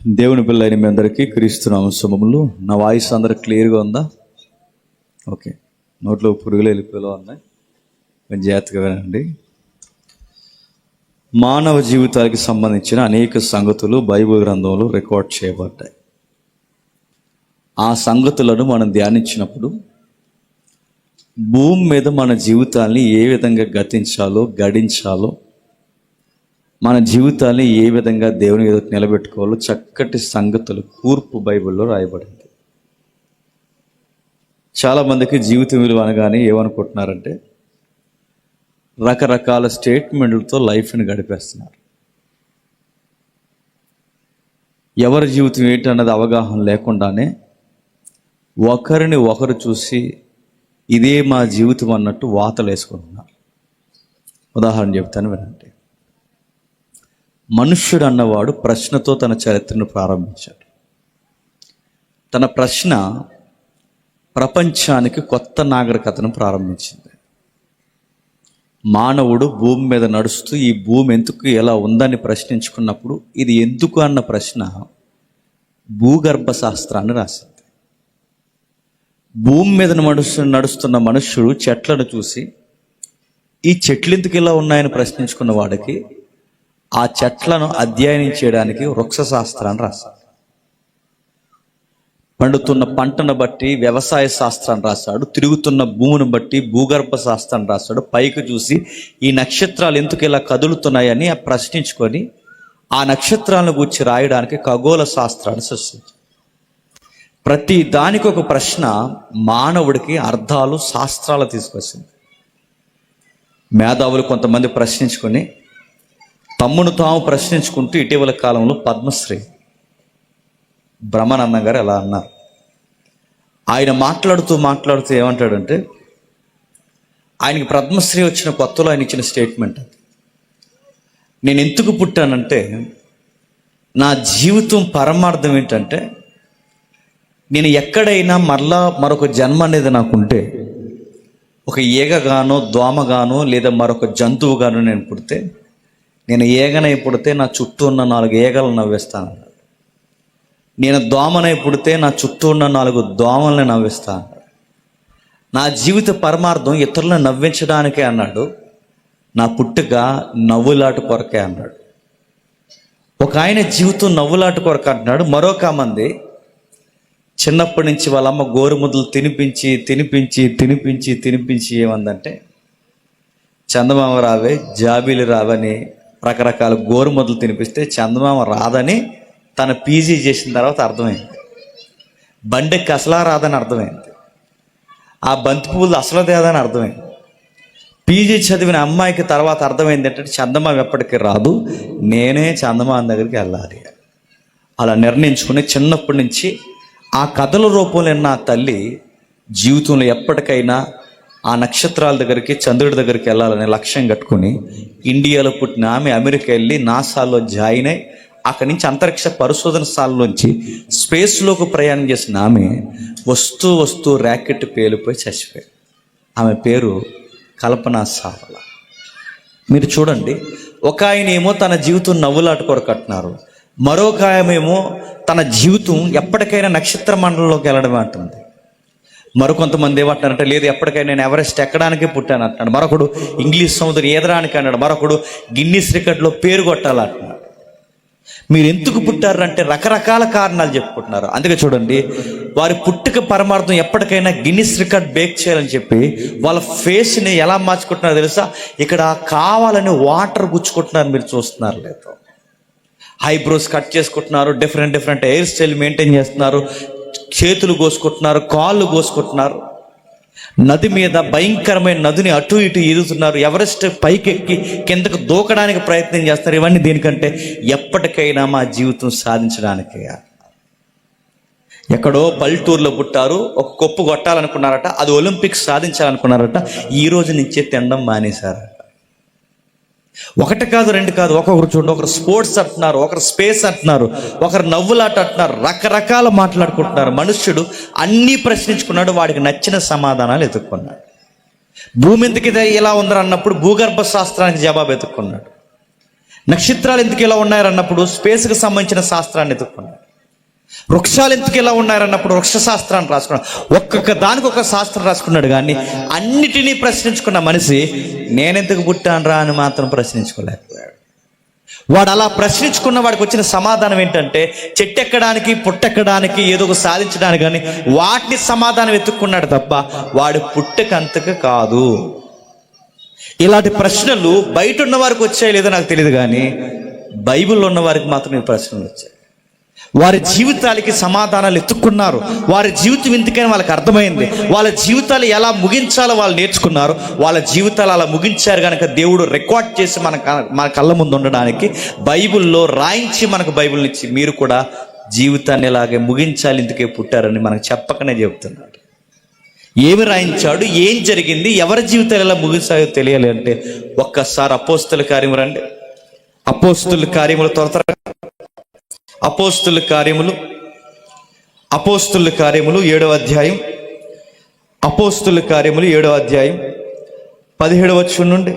దేవుని పిల్లైన మీ అందరికీ క్రీస్తునామ శుభములు. నా వాయిస్ అందరికి క్లియర్గా ఉందా? ఓకే. నోట్లో పురుగులు వెళ్ళిపోయేలా ఉన్నాయి, కొంచెం జాగ్రత్తగా వినండి. మానవ జీవితానికి సంబంధించిన అనేక సంగతులు బైబిల్ గ్రంథంలో రికార్డ్ చేయబడ్డాయి. ఆ సంగతులను మనం ధ్యానించినప్పుడు భూమి మీద మన జీవితాన్ని ఏ విధంగా గడించాలో, మన జీవితాన్ని ఏ విధంగా దేవుని ఎదుట నిలబెట్టుకోవాలో చక్కటి సంగతులు కూర్పు బైబిల్లో రాయబడింది. చాలామందికి జీవితం విలువ అనగానే ఏమనుకుంటున్నారంటే రకరకాల స్టేట్మెంట్లతో లైఫ్ని గడిపేస్తున్నారు. ఎవరి జీవితం ఏంటన్నది అవగాహన లేకుండానే ఒకరిని ఒకరు చూసి ఇదే మా జీవితం అన్నట్టు వాతలు వేసుకుంటున్నారు. ఉదాహరణ చెప్తాను వినండి. మనుష్యుడు అన్నవాడు ప్రశ్నతో తన చరిత్రను ప్రారంభించాడు. తన ప్రశ్న ప్రపంచానికి కొత్త నాగరికతను ప్రారంభించింది. మానవుడు భూమి మీద నడుస్తూ ఈ భూమి ఎందుకు ఎలా ఉందని ప్రశ్నించుకున్నప్పుడు ఇది ఎందుకు అన్న ప్రశ్న భూగర్భ శాస్త్రాన్ని రాసింది. భూమి మీద నడుస్తున్న మనుష్యుడు చెట్లను చూసి ఈ చెట్లు ఎందుకు ఇలా ఉన్నాయని ప్రశ్నించుకున్న వాడికి ఆ చెట్లను అధ్యయనం చేయడానికి వృక్ష శాస్త్రాన్ని రాశాడు. పండుతున్న పంటను బట్టి వ్యవసాయ శాస్త్రాన్ని రాశాడు. తిరుగుతున్న భూమిని బట్టి భూగర్భ శాస్త్రాన్ని రాశాడు. పైకి చూసి ఈ నక్షత్రాలు ఎందుకు ఇలా కదులుతున్నాయని ప్రశ్నించుకొని ఆ నక్షత్రాలను గూర్చి రాయడానికి ఖగోళ శాస్త్రాన్ని సృష్టించాడు. ప్రతి దానికి ఒక ప్రశ్న మానవుడికి అర్థాలు, శాస్త్రాలు తీసుకొచ్చింది. మేధావులు కొంతమంది ప్రశ్నించుకొని తమ్మును తాము ప్రశ్నించుకుంటూ ఇటీవల కాలంలో పద్మశ్రీ బ్రహ్మానందం గారు ఎలా అన్నారు. ఆయన మాట్లాడుతూ ఏమంటాడంటే, ఆయనకి పద్మశ్రీ వచ్చిన కొత్తలో ఆయన ఇచ్చిన స్టేట్మెంట్, నేను ఎందుకు పుట్టానంటే నా జీవితం పరమార్థం ఏంటంటే నేను ఎక్కడైనా మరొక జన్మ అనేది నాకుంటే ఒక ఈగగానో దోమగానో లేదా మరొక జంతువుగానో నేను పుడితే, నేను ఈగనై పుడితే నా చుట్టూ ఉన్న 4 ఈగలను నవ్విస్తాను. నేను దోమనై పుడితే నా చుట్టూ ఉన్న 4 దోమల్ని నవ్విస్తాను. నా జీవిత పరమార్థం ఇతరులను నవ్వించడానికే అన్నాడు. నా పుట్టుక నవ్వులాట కొరకే అన్నాడు. ఒక ఆయన జీవితం నవ్వులాట కొరకు అంటున్నాడు. మరొక మంది చిన్నప్పటి నుంచి వాళ్ళమ్మ గోరుముద్దలు తినిపించి ఏమందంటే, చందమామ రావే, జాబీలు రావని రకరకాల గోరుముద్దలు తినిపిస్తే చందమామ రాదని తన పీజీ చేసిన తర్వాత అర్థమైంది. బండెక్కి అసలా రాదని అర్థమైంది. ఆ బంతి పువ్వులు అసలదేదని అర్థమైంది. పీజీ చదివిన అమ్మాయికి తర్వాత అర్థమైంది ఏంటంటే చందమామ ఎప్పటికీ రాదు, నేనే చందమామ దగ్గరికి వెళ్ళాలి. అలా నిర్ణయించుకుని చిన్నప్పటి నుంచి ఆ కథల రూపంలో నా తల్లి జీవితంలో ఎప్పటికైనా ఆ నక్షత్రాల దగ్గరికి, చంద్రుడి దగ్గరికి వెళ్ళాలనే లక్ష్యం కట్టుకుని ఇండియాలో పుట్టిన ఆమె అమెరికా వెళ్ళి నాసాలో జాయిన్ అయి అక్కడి నుంచి అంతరిక్ష పరిశోధనశాలలోంచి స్పేస్లోకి ప్రయాణం చేసిన ఆమె వస్తూ ర్యాకెట్ పేలిపోయి చచ్చిపోయాడు. ఆమె పేరు కల్పనా చావ్లా. మీరు చూడండి, ఒక ఆయన ఏమో తన జీవితం నవ్వులాట కొరకు అంటున్నారు, మరొక ఆయనేమో తన జీవితం ఎప్పటికైనా నక్షత్ర మండలంలోకి వెళ్ళడం అంటుంది. మరికొంతమంది ఏమంటారంటే, లేదు ఎప్పటికైనా నేను ఎవరెస్ట్ ఎక్కడానికి పుట్టాను అంటున్నాడు. మరొకడు ఇంగ్లీష్ సముద్రం ఈదడానికి అన్నాడు. మరొకడు గిన్నిస్ రికార్డులో పేరు కొట్టాలంటున్నాడు. మీరు ఎందుకు పుట్టారంటే రకరకాల కారణాలు చెప్పుకుంటున్నారు. అందుకే చూడండి, వారి పుట్టుక పరమార్థం ఎప్పటికైనా గిన్నిస్ రికార్డ్ బ్రేక్ చేయాలని చెప్పి వాళ్ళ ఫేస్ని ఎలా మార్చుకుంటున్నారో తెలుసా? ఇక్కడ కావాలని వాటర్ గుచ్చుకుంటున్నారు. మీరు చూస్తున్నారు లేదు? ఐబ్రోస్ కట్ చేసుకుంటున్నారు, డిఫరెంట్ హెయిర్ స్టైల్ మెయింటైన్ చేస్తున్నారు, చేతులు కోసుకుంటున్నారు, కాళ్ళు కోసుకుంటున్నారు, నది మీద భయంకరమైన నదిని అటు ఇటు ఈదుతున్నారు, ఎవరెస్ట్ పైకెక్కి కిందకు దూకడానికి ప్రయత్నం చేస్తారు. ఇవన్నీ దీనికంటే ఎప్పటికైనా మా జీవితం సాధించడానికే. ఎక్కడో పల్లెటూరులో పుట్టారు, ఒక కొప్పు కొట్టాలనుకున్నారట, అది ఒలింపిక్స్ సాధించాలనుకున్నారట, ఈ రోజు నుంచే తినడం మానేశారట. ఒకటి కాదు, 2 కాదు, ఒక్కొక్కరు చూడండి, ఒకరు స్పోర్ట్స్ అంటున్నారు, ఒకరు స్పేస్ అంటున్నారు, ఒకరు నవ్వులాట అంటున్నారు, రకరకాల మాట్లాడుకుంటున్నారు. మనుష్యుడు అన్నీ ప్రశ్నించుకున్నాడు, వాడికి నచ్చిన సమాధానాలు ఎత్తుక్కున్నాడు. భూమి ఎందుకు ఇలా ఉందని అన్నప్పుడు భూగర్భ శాస్త్రానికి జవాబు ఎత్తుక్కున్నాడు. నక్షత్రాలు ఎందుకు ఇలా ఉన్నాయన్నప్పుడు స్పేస్కి సంబంధించిన శాస్త్రాన్ని ఎత్తుక్కున్నాడు. వృక్షాలు ఎందుకు ఇలా ఉన్నారన్నప్పుడు వృక్ష శాస్త్రాన్ని రాసుకున్నాడు. ఒక్కొక్క దానికి ఒక శాస్త్రం రాసుకున్నాడు. కానీ అన్నిటినీ ప్రశ్నించుకున్న మనిషి నేనెందుకు పుట్టానురా అని మాత్రం ప్రశ్నించుకోలేకపోయాడు. వాడు అలా ప్రశ్నించుకున్న వాడికి వచ్చిన సమాధానం ఏంటంటే చెట్టెక్కడానికి పుట్టెక్కడానికి ఏదో ఒక సాధించడానికి కానీ వాటిని సమాధానం వెతుక్కున్నాడు తప్ప వాడు పుట్టకంతకు కాదు. ఇలాంటి ప్రశ్నలు బయట ఉన్న వారికి వచ్చాయి లేదో నాకు తెలియదు, కానీ బైబిల్లో ఉన్న వారికి మాత్రం ఈ ప్రశ్నలు వచ్చాయి. వారి జీవితాలకి సమాధానాలు ఎత్తుక్కున్నారు. వారి జీవితం ఎందుకని వాళ్ళకి అర్థమైంది. వాళ్ళ జీవితాలు ఎలా ముగించాలో వాళ్ళు నేర్చుకున్నారు. వాళ్ళ జీవితాలు అలా ముగించారు కనుక దేవుడు రికార్డ్ చేసి మన కళ్ళ ముందు ఉండడానికి బైబిల్లో రాయించి మనకు బైబిల్ని ఇచ్చి మీరు కూడా జీవితాన్ని ఇలాగే ముగించాలి, ఇందుకే పుట్టారని మనకు చెప్పకనే చెబుతున్నాడు. ఏమి రాయించాడు, ఏం జరిగింది, ఎవరి జీవితాలు ఎలా ముగించాయో తెలియాలి అంటే ఒక్కసారి అపోస్తుల కార్యములు రండి. అపోస్తుల కార్యములు అపోస్తుల కార్యములు 7వ అధ్యాయం. అపోస్తుల కార్యములు 7వ అధ్యాయం 17వ వచనం నుండి.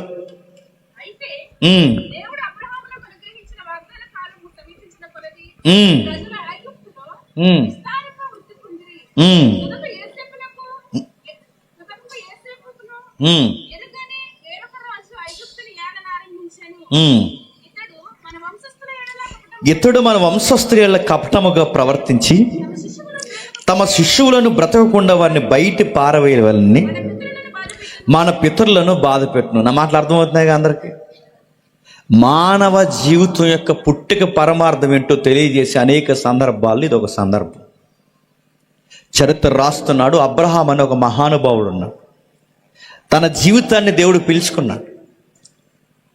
ఇతడు మన వంశస్థుల కపటముగా ప్రవర్తించి తమ శిష్యులను బ్రతకకుండా వారిని బయట పారవేయవలని మన పితరులను బాధ పెట్టును. నా మాటలు అర్థమవుతున్నాయి అందరికీ? మానవ జీవితం యొక్క పుట్టుక పరమార్థం ఏంటో తెలియజేసే అనేక సందర్భాలు ఇది ఒక సందర్భం. చరిత్ర రాస్తున్నాడు. అబ్రహాం అనే ఒక మహానుభావుడు ఉన్నాడు. తన జీవితాన్ని దేవుడు పిలుచుకున్నాడు.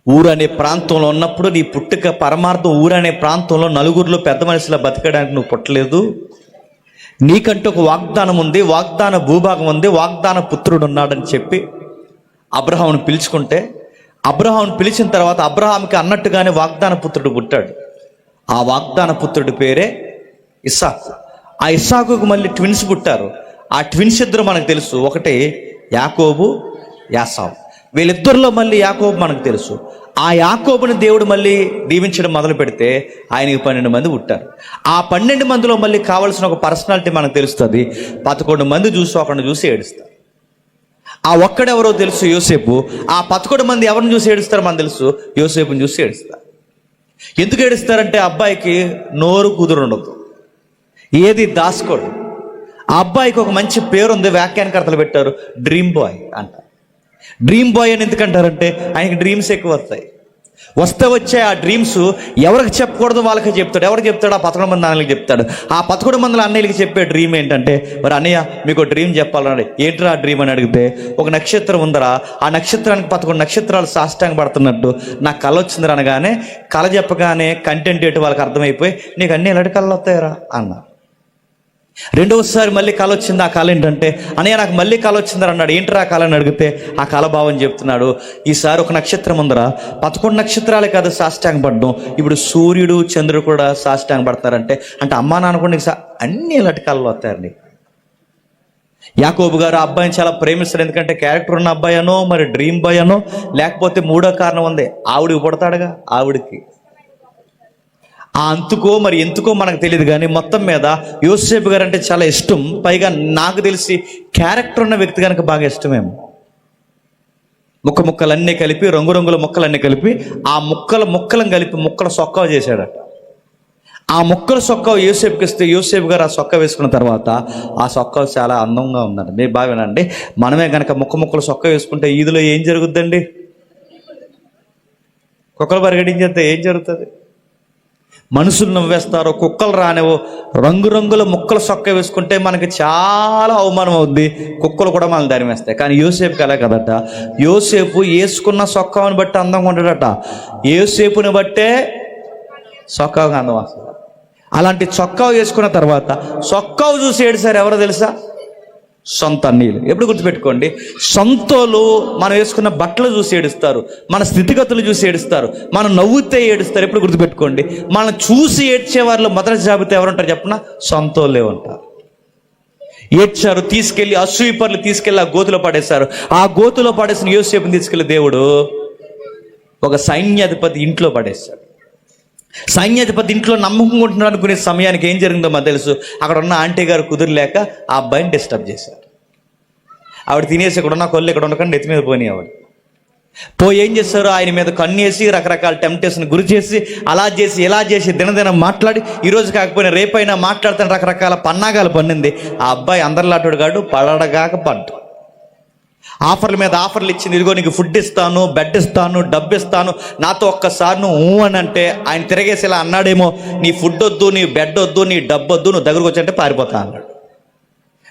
ఊరనే ప్రాంతంలో ఉన్నప్పుడు నీ పుట్టుక పరమార్థం ఊరనే ప్రాంతంలో నలుగురిలో పెద్ద మనిషిలా బతకడానికి నువ్వు పుట్టలేదు. నీకంటూ ఒక వాగ్దానం ఉంది, వాగ్దాన భూభాగం ఉంది, వాగ్దాన పుత్రుడు ఉన్నాడని చెప్పి అబ్రహామును పిలుచుకుంటే, అబ్రహామును పిలిచిన తర్వాత అబ్రహాంకి అన్నట్టుగానే వాగ్దాన పుత్రుడు పుట్టాడు. ఆ వాగ్దాన పుత్రుడి పేరే ఇస్సాకు. ఆ ఇస్సాకుకు మళ్ళీ ట్విన్స్ పుట్టారు. ఆ ట్విన్స్ ఇద్దరు మనకు తెలుసు. ఒకటి యాకోబు, యాసావు. వీళ్ళిద్దరిలో మళ్ళీ యాకోబు మనకు తెలుసు. ఆ యాకోబుని దేవుడు మళ్ళీ దీవించడం మొదలు పెడితే ఆయనకి 12 మంది పుట్టారు. ఆ 12 మందిలో మళ్ళీ కావాల్సిన ఒక పర్సనాలిటీ మనకు తెలుస్తుంది. 11 మంది చూసి ఒకరిని చూసి ఏడుస్తారు. ఆ ఒక్కడెవరో తెలుసు, యోసేపు. ఆ 11 మంది ఎవరిని చూసి ఏడుస్తారో మనకు తెలుసు, యోసేపుని చూసి ఏడుస్తారు. ఎందుకు ఏడుస్తారంటే అబ్బాయికి నోరు కుదురుండదు, ఏది దాసుకోడు. ఆ అబ్బాయికి ఒక మంచి పేరుంది, వ్యాఖ్యానకర్తలు పెట్టారు, డ్రీమ్ బాయ్ అంట. డ్రీమ్ బాయ్ అని ఎందుకంటారంటే ఆయనకి డ్రీమ్స్ ఎక్కువ వచ్చే ఆ డ్రీమ్స్ ఎవరికి చెప్పకూడదు వాళ్ళకి చెప్తాడు. ఎవరికి చెప్తాడు? ఆ 11 మంది అన్నయ్యకి చెప్తాడు. ఆ 11 మంది అన్నయ్యకి చెప్పే డ్రీమ్ ఏంటంటే, మరి అన్నయ్య మీకు డ్రీమ్ చెప్పాలన్నాడు. ఏంట్రా ఆ డ్రీమ్ అని అడిగితే, ఒక నక్షత్రం ఉందరా, ఆ నక్షత్రానికి 11 నక్షత్రాలు సాష్టాంగ పడుతున్నట్టు నాకు కళ వచ్చిందిరా అనగానే, కళ చెప్పగానే కంటెంట్ ఏంటి వాళ్ళకి అర్థమైపోయి నీకు అన్ని ఎలాంటి కళలు వస్తాయరా అన్న. రెండవసారి మళ్ళీ కళ వచ్చింది. ఆ కళ ఏంటంటే, అన్నయ్య నాకు మళ్ళీ కళ వచ్చిందని అన్నాడు. ఏంట్రా ఆ కళ అని అడిగితే ఆ కళ భావం చెప్తున్నాడు. ఈసారి ఒక నక్షత్రం ఉందరా, 11 నక్షత్రాలే కాదు సాష్టాంగ పడడం, ఇప్పుడు సూర్యుడు చంద్రుడు కూడా సాష్టాంగ పడతారంటే, అంటే అమ్మా నాన్న కూడా నీకు అన్ని ఇలాంటి కళలు వస్తాయండి. యాకోబు గారు ఆ అబ్బాయిని చాలా ప్రేమిస్తారు. ఎందుకంటే క్యారెక్టర్ ఉన్న అబ్బాయి అనో, మరి డ్రీమ్ బాయ్ అనో, లేకపోతే మూడో కారణం ఉంది, ఆవిడికి పుడతాడుగా, ఆవిడికి ఆ అంతుకో మరి ఎందుకో మనకు తెలియదు. కానీ మొత్తం మీద యోసేపు గారు అంటే చాలా ఇష్టం. పైగా నాకు తెలిసి క్యారెక్టర్ ఉన్న వ్యక్తి కనుక బాగా ఇష్టమేమో. ముక్కలన్నీ కలిపి, రంగురంగుల ముక్కలన్నీ కలిపి, ఆ ముక్కలను కలిపి ముక్కల సొక్కవ చేశాడట. ఆ ముక్కల సొక్కవ యోసేపుకి ఇస్తే యోసేపు గారు ఆ సొక్క వేసుకున్న తర్వాత ఆ సొక్క చాలా అందంగా ఉందండి. మీరు బాగా వినండి. మనమే కనుక ముక్కలు సొక్క వేసుకుంటే ఈదులో ఏం జరుగుద్దండి? కుక్కలు పరిగెడించేస్తే ఏం జరుగుతుంది? మనుషులు నవ్వేస్తారు, కుక్కలు రానివో. రంగురంగుల ముక్కల సొక్క వేసుకుంటే మనకి చాలా అవమానం అవుద్ది, కుక్కలు కూడా మనల్ని ధరిమేస్తాయి. కానీ యోసేపుకి అలా కదట. యోసేపు వేసుకున్న సొక్కని బట్టి అందంగా ఉంటాడట, యోసేపుని బట్టే సొక్కగా అందం వస్తుంది. అలాంటి చొక్కా వేసుకున్న తర్వాత చొక్కావు చూసి ఏడుసారు ఎవరో తెలుసా? సొంత అన్నీలు. ఎప్పుడు గుర్తుపెట్టుకోండి, సొంతోళ్ళు మనం వేసుకున్న బట్టలు చూసి ఏడుస్తారు, మన స్థితిగతులు చూసి ఏడుస్తారు, మనం నవ్వుతే ఏడుస్తారు. ఎప్పుడు గుర్తుపెట్టుకోండి, మనం చూసి ఏడ్చే వారిలో మొదటి జాబితా ఎవరుంటారు చెప్పిన? సొంతోళ్ళే ఉంటారు. ఏడ్చారు, తీసుకెళ్ళి అసూయపరులు తీసుకెళ్ళి ఆ గోతులో పడేశారు. ఆ గోతులో పడేసిన యోసేపుని తీసుకెళ్ళి దేవుడు ఒక సైన్యాధిపతి ఇంట్లో పడేశాడు. సైన్యాధిపతి ఇంట్లో నమ్మకంగా ఉంటున్నాడు అనుకునే సమయానికి ఏం జరిగిందో మాకు తెలుసు. అక్కడ ఉన్న ఆంటీ గారు కుదిరలేక ఆ అబ్బాయిని డిస్టర్బ్ చేశారు. ఆవిడ తినేసి ఇక్కడ ఉన్న కొల్లు ఇక్కడ ఉండకుండా నెత్తి మీద పోనీ ఆవిడ పోయి ఏం చేస్తారు, ఆయన మీద కన్నేసి రకరకాల టెంప్టేషన్ గురి చేసి అలా చేసి ఇలా చేసి దినదినం మాట్లాడి ఈరోజు కాకపోయినా రేపైనా మాట్లాడుతాను రకరకాల పన్నాగాలు పన్నింది. ఆ అబ్బాయి అందరిలాంటి కాడు, పడగాక పడ్డు. ఆఫర్ల మీద ఆఫర్లు ఇచ్చింది. ఇదిగో నీకు ఫుడ్ ఇస్తాను, బెడ్ ఇస్తాను, డబ్బు ఇస్తాను, నాతో ఒక్కసారి నువ్వు అని అంటే ఆయన తిరగేసి ఇలా అన్నాడేమో, నీ ఫుడ్ వద్దు, నీ బెడ్ వద్దు, నీ డబ్బు వద్దు, నువ్వు దగ్గరకు వచ్చంటే పారిపోతా అన్నాడు.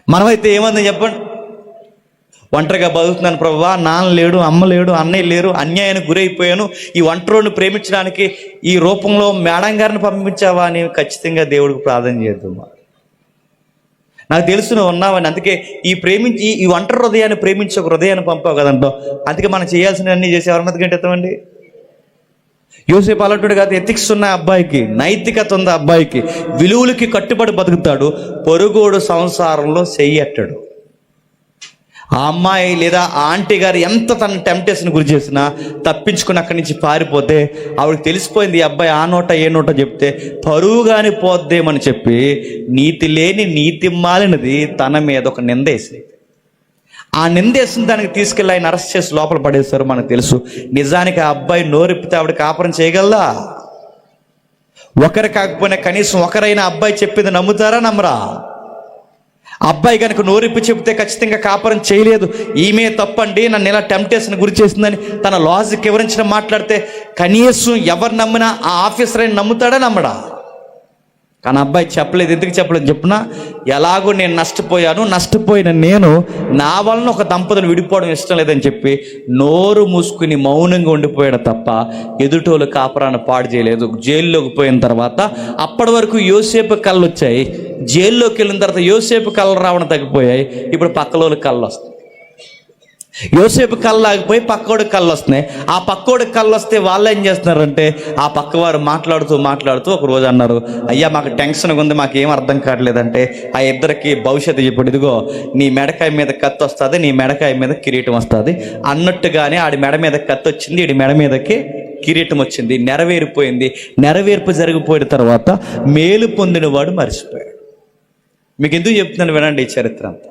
మనమైతే ఏమందని చెప్పండి, ఒంటరిగా బతుకుతున్నాను ప్రభువా, నాన్న లేడు, అమ్మ లేడు, అన్నయ్య లేరు, అన్యాయానికి గురైపోయాను, ఈ ఒంటరిని ప్రేమించడానికి ఈ రూపంలో మేడం గారిని పంపించావా అని ఖచ్చితంగా దేవుడికి ప్రార్థన చేద్దాం. నాకు తెలుసు నువ్వు ఉన్నావని, అందుకే ఈ ఒంటరి హృదయాన్ని ప్రేమించి ఒక హృదయాన్ని పంపావు కదంటో. అందుకే మనం చేయాల్సినవన్నీ చేసి ఎవరి మీద గంటెత్తామండి. యోసేపు అలాంటి కాదు, ఎథిక్స్ ఉన్న అబ్బాయికి, నైతికత ఉన్న అబ్బాయికి, విలువలకి కట్టుబడి బతుకుతాడు. పొరుగోడు సంసారంలో చెయ్యట్టాడు. ఆ అమ్మాయి లేదా ఆ ఆంటీ గారు ఎంత తన టెంప్టేషన్ గురి చేసినా తప్పించుకుని అక్కడి నుంచి పారిపోతే ఆవిడకి తెలిసిపోయింది, ఈ అబ్బాయి ఆ నోట ఏ నోట చెప్తే పరువుగాని పోద్దేమని చెప్పి నీతి లేని నీతి మాలినది తన మీద ఒక నిందేసి, ఆ నిందేసిన దానికి తీసుకెళ్ళి ఆయన అరెస్ట్ చేసి లోపల పడేస్తారు. మనకు తెలుసు. నిజానికి ఆ అబ్బాయి నోరిప్పితే ఆవిడ కాపురం చేయగలదా? ఒకరు కాకపోయినా కనీసం ఒకరైనా అబ్బాయి చెప్పింది నమ్ముతారా, నమ్మరా? అబ్బాయి కనుక నోరిప్పి చెబితే ఖచ్చితంగా కాపురం చేయలేదు, ఈమె తప్పండి, నన్ను ఇలా టెంప్టేషన్ గురి చేసిందని తన లాజిక్ వివరించడం మాట్లాడితే కనీసం ఎవరు నమ్మినా ఆ ఆఫీసర్ అయినా నమ్ముతాడా, నమ్మడా? కానీ అబ్బాయి చెప్పలేదు. ఎందుకు చెప్పలేదు చెప్పున, ఎలాగో నేను నష్టపోయిన నేను నా వలన ఒక దంపతులు విడిపోవడం ఇష్టం లేదని చెప్పి నోరు మూసుకుని మౌనంగా ఉండిపోయాడు తప్ప ఎదుటోళ్ళు కాపురాన్ని పాడు చేయలేదు. జైల్లోకి పోయిన తర్వాత అప్పటి వరకు యోసేపు కళ్ళు వచ్చాయి, జైల్లోకి వెళ్ళిన తర్వాత యోసేపు కళ్ళు రావడం తగ్గిపోయాయి. ఇప్పుడు పక్కలోళ్ళ కళ్ళు వస్తాయి. యోసేపు కళ్ళు ఆగిపోయి పక్కోడికి కళ్ళు వస్తున్నాయి. ఆ పక్కోడికి కళ్ళు వస్తే వాళ్ళు ఏం చేస్తున్నారంటే ఆ పక్కవారు మాట్లాడుతూ ఒక రోజు అన్నారు, అయ్యా మాకు టెన్షన్గా ఉంది, మాకు ఏం అర్థం కావట్లేదంటే ఆ ఇద్దరికి భవిష్యత్తు చెప్పాడు, ఇదిగో నీ మెడకాయ మీద కత్తి వస్తుంది, నీ మెడకాయ మీద కిరీటం వస్తుంది అన్నట్టుగానే ఆడి మెడ మీద కత్తి వచ్చింది, ఈడి మెడ మీదకి కిరీటం వచ్చింది. నెరవేరిపోయింది. నెరవేర్పు జరిగిపోయిన తర్వాత మేలు పొందిన వాడు మర్చిపోయాడు. మీకు ఎందుకు చెప్తున్నాను వినండి ఈ చరిత్ర అంతా.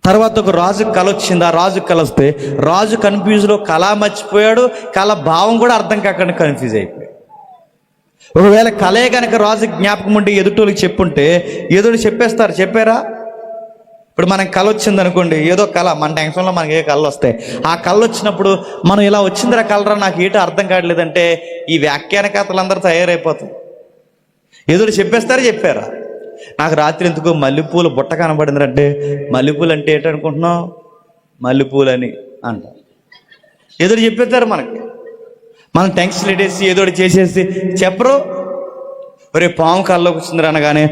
తర్వాత ఒక రాజు కళ వచ్చింది. ఆ రాజు కళ వస్తే రాజు కన్ఫ్యూజ్లో కళ మర్చిపోయాడు, కళ భావం కూడా అర్థం కాకుండా కన్ఫ్యూజ్ అయిపోయాడు. ఒకవేళ కళే కనుక రాజు జ్ఞాపకం ఉండి ఎదుటోళ్ళకి చెప్పుంటే ఎదుటి చెప్పేస్తారు. చెప్పారా? ఇప్పుడు మనకి కళ వచ్చింది అనుకోండి, ఏదో కళ మన టెన్షన్లో మనకి ఏ కళలు వస్తాయి. ఆ కళ వచ్చినప్పుడు మనం ఇలా వచ్చిందిరా కలరా నాకు ఏటో అర్థం కావట్లేదంటే ఈ వ్యాఖ్యానకర్తలందరూ తయారైపోతారు. ఎదుటి చెప్పేస్తారా? చెప్పారా? నాకు రాత్రి ఎందుకు మల్లెపూలు బుట్ట కనబడిందంటే మల్లెపూలు అంటే ఏంటనుకుంటున్నావు, మల్లెపూలు అని అంట. ఎదురు చెప్పేస్తారు మనకి. మనం టెన్షన్ పెట్టేసి ఏదోటి చేసేసి చెప్పరు. ఒరే పాము కల్లోకి వచ్చిందిరా అనగానే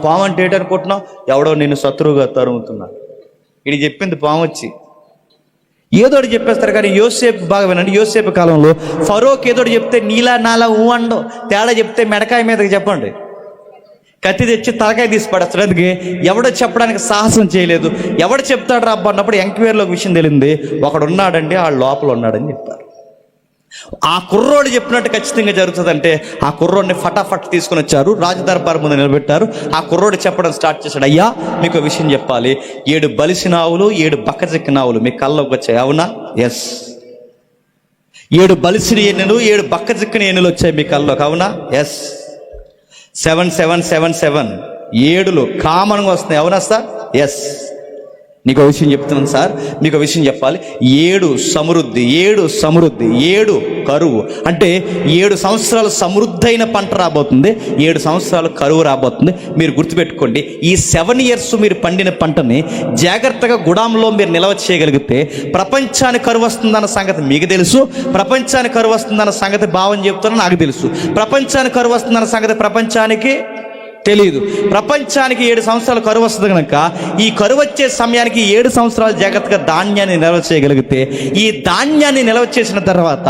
పాము అంటే ఏంటనుకుంటున్నావు, ఎవడో నిన్ను శత్రువుగా తరుముతున్నాడు, ఇది చెప్పింది పాము వచ్చి ఏదోటి చెప్పేస్తారు. కానీ యోసేపు బాగా వినండి, యోసేపు కాలంలో ఫరోకి ఏదోటి చెప్తే నీలా నాలా అండో, తేడా చెప్తే మెడకాయ మీదకి చెప్పండి, కత్తి తెచ్చి తలకాయ తీసి పడేస్తాడు. అందుకే ఎవడో చెప్పడానికి సాహసం చేయలేదు. ఎవడు చెప్తాడు రా అన్నప్పుడు ఎంక్వైరీలో ఒక విషయం తెలింది, ఒకడు ఉన్నాడండి, ఆ లోపల ఉన్నాడని చెప్పారు. ఆ కుర్రోడు చెప్పినట్టు ఖచ్చితంగా జరుగుతుందంటే ఆ కుర్రోడిని ఫటాఫట్ తీసుకుని వచ్చారు, రాజదర్బార్ ముందు నిలబెట్టారు. ఆ కుర్రోడు చెప్పడం స్టార్ట్ చేశాడు, అయ్యా మీకు విషయం చెప్పాలి, 7 బలిసిన ఆవులు 7 బక్కచెక్కిన ఆవులు మీ కళ్ళలోకి వచ్చాయి, అవునా? ఎస్. 7 బలిసిన ఎన్నులు 7 బక్కచెక్కిన ఎన్నులు వచ్చాయి మీ కళ్ళలోకి, అవునా? ఎస్. 7777 7లు కామన్గా వస్తున్నాయి, అవునా సార్? ఎస్. నీకు విషయం చెప్తున్నాను సార్, మీకు విషయం చెప్పాలి, 7 సమృద్ధి 7 కరువు. అంటే 7 సంవత్సరాలు సమృద్ధైన పంట రాబోతుంది, 7 సంవత్సరాలు కరువు రాబోతుంది. మీరు గుర్తుపెట్టుకోండి, ఈ 7 years మీరు పండిన పంటని జాగ్రత్తగా గుడాంలో మీరు నిల్వ చేయగలిగితే ప్రపంచానికి కరువు వస్తుందన్న సంగతి మీకు తెలుసు, ప్రపంచానికి కరువు వస్తుందన్న సంగతి భావం చెప్తున్నా నాకు తెలుసు, ప్రపంచానికి కరువు వస్తుందన్న సంగతి ప్రపంచానికి తెలియదు. ప్రపంచానికి 7 సంవత్సరాలు కరువు వస్తుంది కనుక ఈ కరువు వచ్చే సమయానికి 7 సంవత్సరాలు జాగ్రత్తగా ధాన్యాన్ని నిల్వ చేయగలిగితే, ఈ ధాన్యాన్ని నిల్వ చేసిన తర్వాత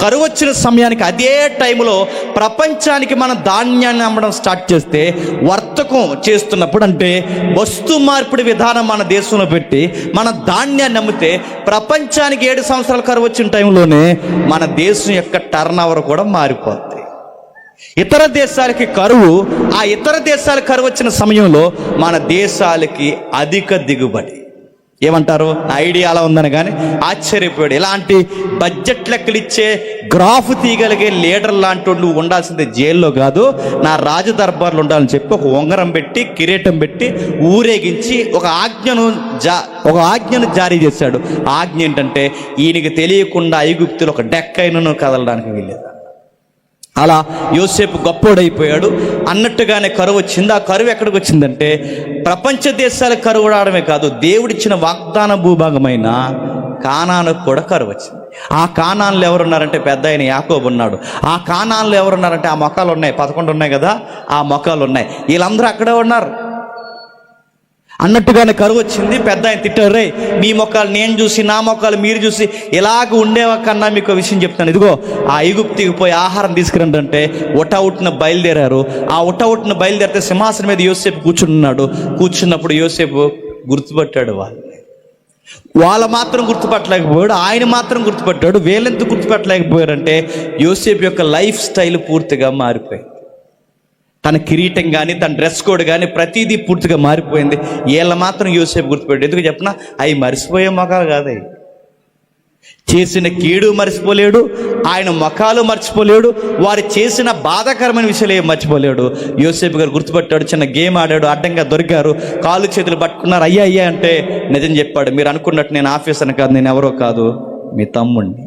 కరువు వచ్చిన సమయానికి అదే టైంలో ప్రపంచానికి మనం ధాన్యాన్ని అమ్మడం స్టార్ట్ చేస్తే, వర్తకం చేస్తున్నప్పుడు అంటే వస్తు మార్పిడి విధానం మన దేశంలో పెట్టి మన ధాన్యాన్ని అమ్మితే ప్రపంచానికి 7 సంవత్సరాలు కరువు వచ్చిన టైంలోనే మన దేశం యొక్క టర్న్ ఓవర్ కూడా మారిపోద్ది. ఇతర దేశాలకి కరువు, ఆ ఇతర దేశాల కరువు వచ్చిన సమయంలో మన దేశాలకి అధిక దిగుబడి. ఏమంటారు? ఐడియా అలా ఉందని కానీ ఆశ్చర్యపోయాడు. ఇలాంటి బడ్జెట్ లెక్కలు ఇచ్చే గ్రాఫ్ తీయగలిగే లీడర్ లాంటి వాళ్ళు ఉండాల్సిందే జైల్లో కాదు, నా రాజదర్బార్లో ఉండాలని చెప్పి ఒక ఉంగరం పెట్టి కిరీటం పెట్టి ఊరేగించి ఒక ఆజ్ఞను జారీ చేశాడు. ఆజ్ఞ ఏంటంటే ఈయనకి తెలియకుండా ఐగుప్తులో ఒక డెక్కైనను కదలడానికి వీల్లేదు. అలా యోసేపు గొప్పోడైపోయాడు. అన్నట్టుగానే కరువు వచ్చింది. ఆ కరువు ఎక్కడికి వచ్చిందంటే ప్రపంచ దేశాలకు కరువు రావడమే కాదు, దేవుడిచ్చిన వాగ్దాన భూభాగమైన కానానుకు కూడా కరువు వచ్చింది. ఆ కానాన్లో ఎవరున్నారంటే పెద్ద ఆయన యాకోబు ఉన్నాడు. ఆ కానాన్లో ఎవరున్నారంటే ఆ మొక్కలు ఉన్నాయి, 11 ఉన్నాయి కదా, ఆ మొక్కలు ఉన్నాయి. వీళ్ళందరూ అక్కడే ఉన్నారు. అన్నట్టుగానే కరువు వచ్చింది. పెద్ద ఆయన తిట్టారు, రే మీ మొక్కలు నేను చూసి నా మొక్కలు మీరు చూసి ఇలాగ ఉండేవా కన్నా మీకు విషయం చెప్తాను. ఇదిగో ఆ ఐగుప్తికి పోయి ఆహారం తీసుకురండి అంటే ఉటౌట్న బయలుదేరారు. ఆ ఉటౌట్న బయలుదేరితే సింహాసనం మీద యోసేపు కూర్చున్నాడు. కూర్చున్నప్పుడు యోసేపు గుర్తుపట్టాడు వాళ్ళ మాత్రం గుర్తుపట్టలేకపోయాడు, ఆయన మాత్రం గుర్తుపట్టాడు. వీళ్ళెందుకు గుర్తుపట్టలేకపోయారంటే యోసేపు యొక్క లైఫ్ స్టైల్ పూర్తిగా మారిపోయింది. తన కిరీటం కానీ తన డ్రెస్ కోడ్ కానీ ప్రతిదీ పూర్తిగా మారిపోయింది. వీళ్ళ మాత్రం యోసేపు గుర్తుపెట్టాడు. ఎందుకు చెప్పినా అవి మర్చిపోయే మొఖాలు కాదు. అవి చేసిన కీడు మర్చిపోలేడు, ఆయన మొఖాలు మర్చిపోలేడు, వారు చేసిన బాధాకరమైన విషయాలు ఏం మర్చిపోలేడు. యోసేపు గారు గుర్తుపెట్టాడు. చిన్న గేమ్ ఆడాడు, అడ్డంగా దొరికారు, కాళ్ళు చేతులు పట్టుకున్నారు. అయ్యా అంటే నిజం చెప్పాడు, మీరు అనుకున్నట్టు నేను ఆఫీసర్ని కాదు, నేను ఎవరో కాదు, మీ తమ్ముడిని.